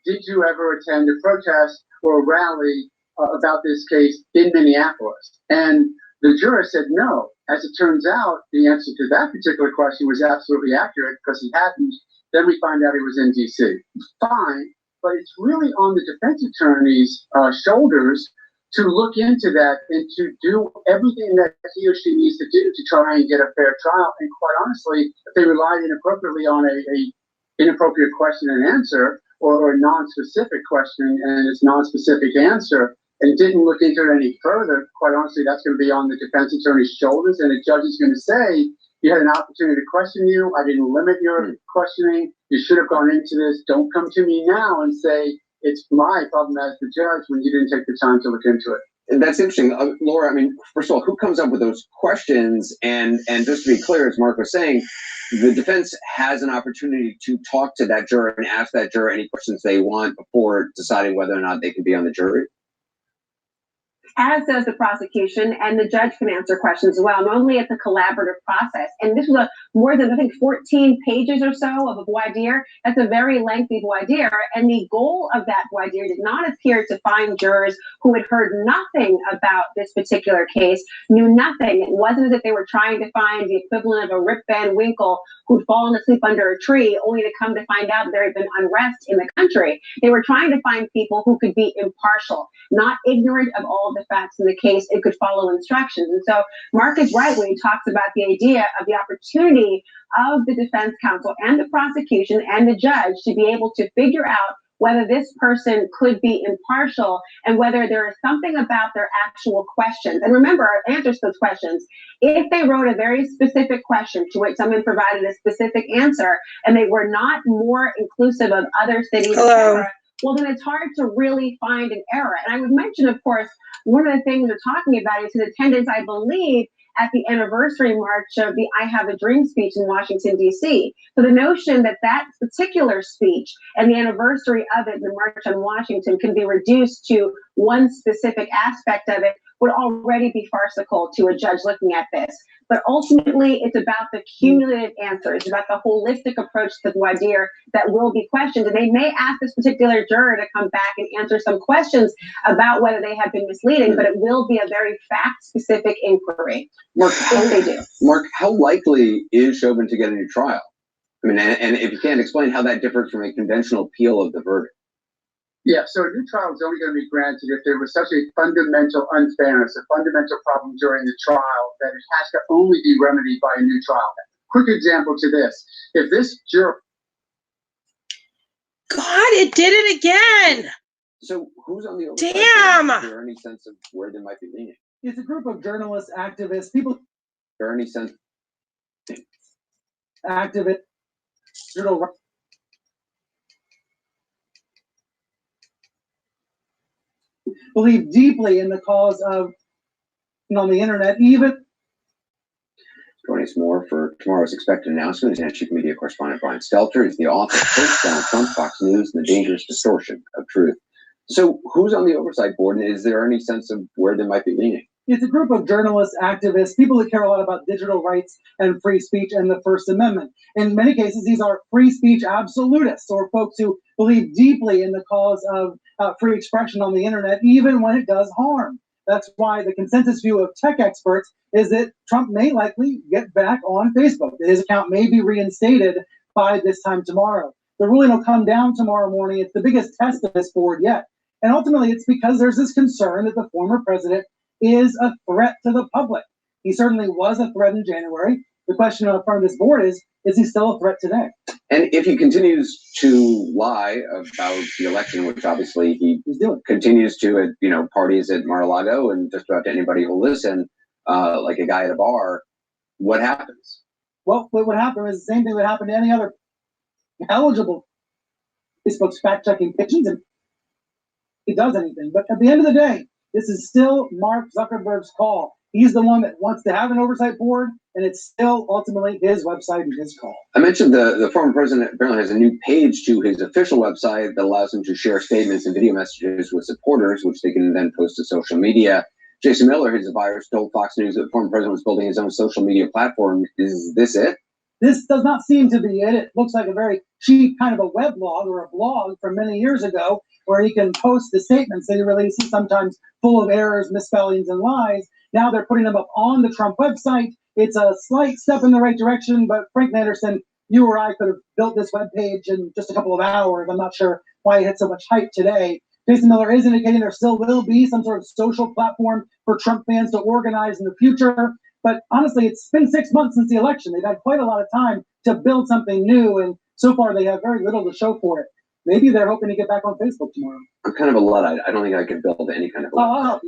did you ever attend a protest or a rally about this case in Minneapolis? And the juror said no. As it turns out, the answer to that particular question was absolutely accurate because he hadn't. Then we find out he was in D.C. Fine, but it's really on the defense attorney's shoulders to look into that and to do everything that he or she needs to do to try and get a fair trial. And quite honestly, if they relied inappropriately on a inappropriate question and answer or a non-specific question and its non-specific answer, and didn't look into it any further, quite honestly, that's going to be on the defense attorney's shoulders, and the judge is going to say, you had an opportunity to question you, I didn't limit your questioning, you should have gone into this, don't come to me now and say, it's my problem as the judge when you didn't take the time to look into it. And that's interesting. Laura, I mean, first of all, who comes up with those questions? And just to be clear, as Mark was saying, the defense has an opportunity to talk to that juror and ask that juror any questions they want before deciding whether or not they can be on the jury. As does the prosecution, and the judge can answer questions as well. Normally it's a collaborative process. And this was more than, I think, 14 pages or so of a voir dire. That's a very lengthy voir dire. And the goal of that voir dire did not appear to find jurors who had heard nothing about this particular case, knew nothing. It wasn't as if they were trying to find the equivalent of a Rip Van Winkle who'd fallen asleep under a tree only to come to find out there had been unrest in the country. They were trying to find people who could be impartial, not ignorant of all the facts in the case, and could follow instructions. And so Mark is right when he talks about the idea of the opportunity of the defense counsel and the prosecution and the judge to be able to figure out whether this person could be impartial and whether there is something about their actual questions. And remember, answers to those questions. If they wrote a very specific question to which someone provided a specific answer and they were not more inclusive of other cities, etc., well, then it's hard to really find an error. And I would mention, of course, one of the things we're talking about is his attendance, I believe, at the anniversary march of the I Have a Dream speech in Washington, D.C. So the notion that that particular speech and the anniversary of it, the March on Washington, can be reduced to one specific aspect of it would already be farcical to a judge looking at this. But ultimately, it's about the cumulative answer. It's about the holistic approach to the voir dire that will be questioned. And they may ask this particular juror to come back and answer some questions about whether they have been misleading, but it will be a very fact-specific inquiry. Mark, if they do. Mark, how likely is Chauvin to get a new trial? I mean, and if you can't explain how that differs from a conventional appeal of the verdict. Yeah, so a new trial is only going to be granted if there was such a fundamental unfairness, a fundamental problem during the trial that it has to only be remedied by a new trial. Quick example to this. If this juror... God, it did it again! So who's on the oversight? Damn! Is there any sense of where they might be leaning? It's a group of journalists, activists, people... Is there any sense... Activists, believe deeply in the cause of, on the internet, even. Joining us more for tomorrow's expected announcement is Chief Media Correspondent Brian Stelter. He's the author of Post-Donald Trump, Fox News, and the Dangerous Distortion of Truth. So who's on the oversight board, and is there any sense of where they might be leaning? It's a group of journalists, activists, people that care a lot about digital rights and free speech and the First Amendment. In many cases, these are free speech absolutists, or folks who believe deeply in the cause of free expression on the internet, even when it does harm. That's why the consensus view of tech experts is that Trump may likely get back on Facebook, that his account may be reinstated by this time tomorrow. The ruling will come down tomorrow morning. It's the biggest test of this board yet. And ultimately, it's because there's this concern that the former president is a threat to the public. He certainly was a threat in January. The question on the front of this board is he still a threat today? And if he continues to lie about the election, which obviously he's doing, continues to at parties at Mar-a-Lago and just about to anybody who'll listen, like a guy at a bar, what happens? Well, what would happen is the same thing that happened to any other eligible Facebook's fact-checking pigeons, and he does anything. But at the end of the day, this is still Mark Zuckerberg's call. He's the one that wants to have an oversight board, and it's still ultimately his website and his call. I mentioned the former president apparently has a new page to his official website that allows him to share statements and video messages with supporters, which they can then post to social media. Jason Miller, his advisor, told Fox News that the former president was building his own social media platform. Is this it? This does not seem to be it. It looks like a very cheap kind of a weblog or a blog from many years ago, where he can post the statements that he releases, sometimes full of errors, misspellings, and lies. Now they're putting them up on the Trump website. It's a slight step in the right direction, but Frank Anderson, you or I could have built this web page in just a couple of hours. I'm not sure why it had so much hype today. Jason Miller is indicating there still will be some sort of social platform for Trump fans to organize in the future. But honestly, it's been 6 months since the election. They've had quite a lot of time to build something new, and so far they have very little to show for it. Maybe they're hoping to get back on Facebook tomorrow. I'm kind of a Luddite. I don't think I can build any kind of Oh,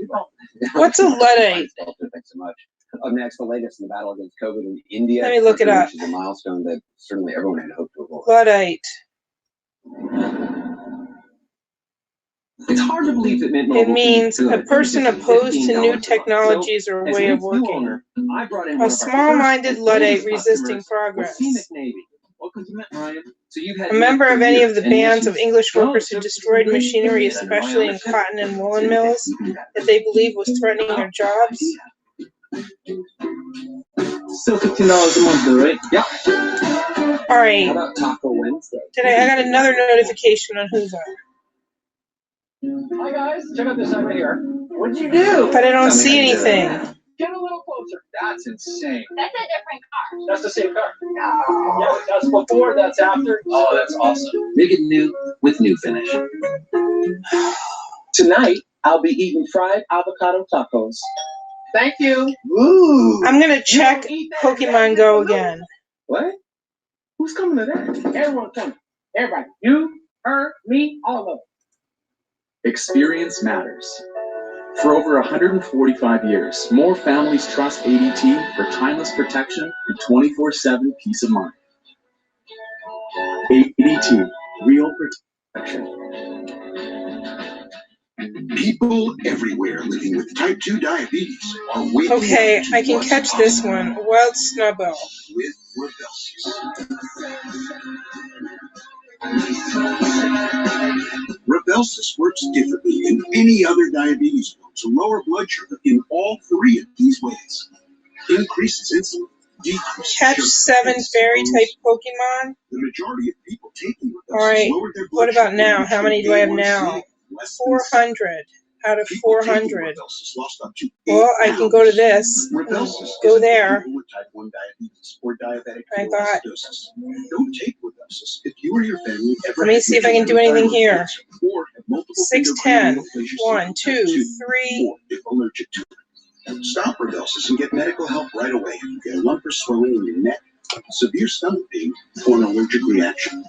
what's a Luddite? Thanks so much. Up next, the latest in the battle against COVID in India. Let me look it up. Which is a milestone that certainly everyone had hoped to avoid. Luddite. It's hard to believe that Mint It Mobile means can be a good. person It's just opposed to $15 new a month. technologies or So, way as of Mint's new working. owner, I brought in A one of our small-minded first Luddite oldest resisting customers, progress. Wasim McNavy. Welcome to Mint, Ryan. So you've had A member Mint of for any years, of the and bands she's- of English No, workers who service destroyed is machinery, good. especially in Ownership. cotton and woolen mills, that they believe was threatening their jobs? Still $15 a month, though, right? Yeah. All right. How about Taco Wednesday? Today I got another notification on Hoover, Hi guys, check out this side right here. What'd you do? but I don't see anything. Get a little closer. That's insane. That's a different car. That's the same car. Yeah, that's before, that's after. Oh, that's awesome. Make it new with New Finish. Tonight, I'll be eating fried avocado tacos. Thank you. Ooh. I'm gonna check Pokemon Go again. What? Who's coming to that? Everyone coming. Everybody. You, her, me, all of them. Experience matters. For over 145 years, more families trust ADT for timeless protection and 24/7 peace of mind. ADT, real protection. People everywhere living with type 2 diabetes are waking Okay, up to I can what's catch this possible one. Wild Snubbo. with Rybelsus. Rybelsus works differently than any other diabetes pill to lower blood sugar in all 3 of these ways. Increases insulin, decreases Catch sugar, 7 and fairy slows type Pokemon. the majority of people taking Rybelsus Alright, lowered their blood what about sugar, now? which How many do I have now? A1C less than 400 out of People taking 400. Rybelsus lost up to Well, 8 I can go to pounds. this. Rybelsus Go isn't for there. people with type 1 diabetes or diabetic I got. ketoacidosis. Don't take Rybelsus if you or your family ever Let me had see if I can do major anything thyroid here. cancer or have multiple 610. endocrine 1, 2, 3. or if allergic to it. Stop Rybelsus and get medical help right away if you get a lump or swelling in your neck, severe stomach pain, or an allergic reaction.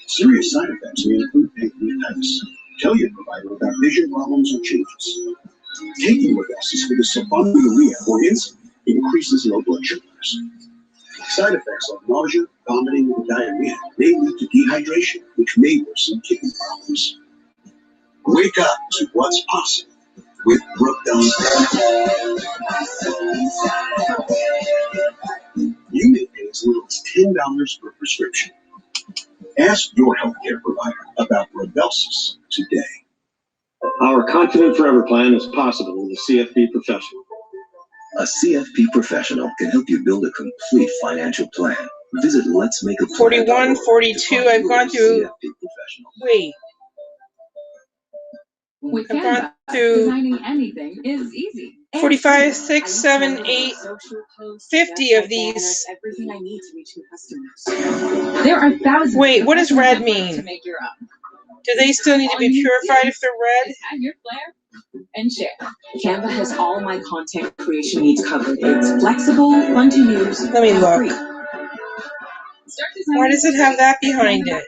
Serious side effects may include pancreatitis. Tell your provider about vision problems or changes. Taking Rybelsus for the sulfonylurea or insulin increases low blood sugars. Side effects like nausea, vomiting, and diarrhea may lead to dehydration, which may worsen kidney problems. Wake up to what's possible with Rybelsus. You may pay as little as $10 per prescription. Ask your healthcare provider about Rybelsus today. Our Confident Forever plan is possible with a CFP professional. A CFP professional can help you build a complete financial plan. Visit Let's Make a Plan. 41, 42. I've gone through. Wait. With I've gone Canva, through designing anything is easy. 45, 6, 7, 8, 50 of these. Everything I need to reach new customers. There are thousands. Wait, what does red mean? To make your own. Do they still need to be purified if they're red? Add your flair and share. Canva has all my content creation needs covered. It's flexible, fun to use. Let me look. Free. Why does it have that behind it?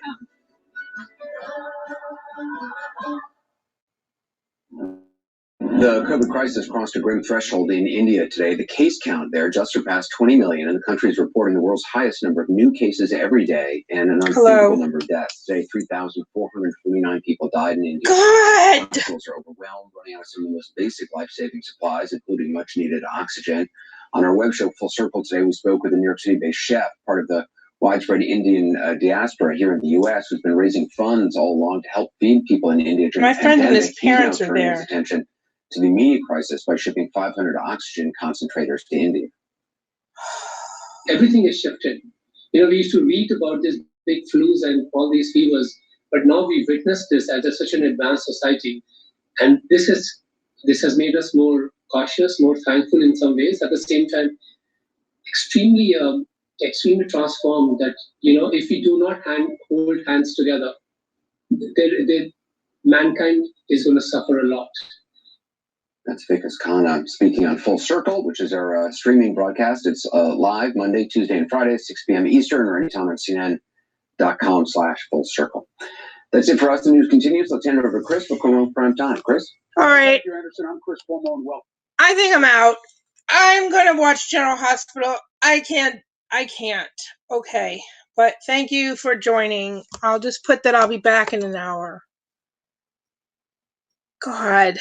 The COVID crisis crossed a grim threshold in India today. The case count there just surpassed 20 million, and the country is reporting the world's highest number of new cases every day and an unthinkable number of deaths. Today, 3,449 people died in India. God! Hospitals are overwhelmed, running out of some of the most basic life-saving supplies, including much-needed oxygen. On our web show, Full Circle, today we spoke with a New York City-based chef, part of the widespread Indian diaspora here in the U.S., who's been raising funds all along to help feed people in India during My the friend and pandemic. his parents He's now are turning his there. attention to the immediate crisis by shipping 500 oxygen concentrators to India. Everything is shifted. We used to read about these big flus and all these fevers, but now we witness this as such an advanced society, and this has made us more cautious, more thankful in some ways. At the same time, extremely transformed. That if we do not hold hands together, mankind is going to suffer a lot. That's Vikas Khanna speaking on Full Circle, which is our streaming broadcast. It's live Monday, Tuesday, and Friday, 6 p.m. Eastern, or anytime on CNN.com/Full Circle. That's it for us. The news continues. Let's hand it over to Chris for Cuomo Prime Time. Chris? All right. Thank you, Anderson. I'm Chris Cuomo, and welcome. I think I'm out. I'm going to watch General Hospital. I can't. Okay. But thank you for joining. I'll just put that I'll be back in an hour. God.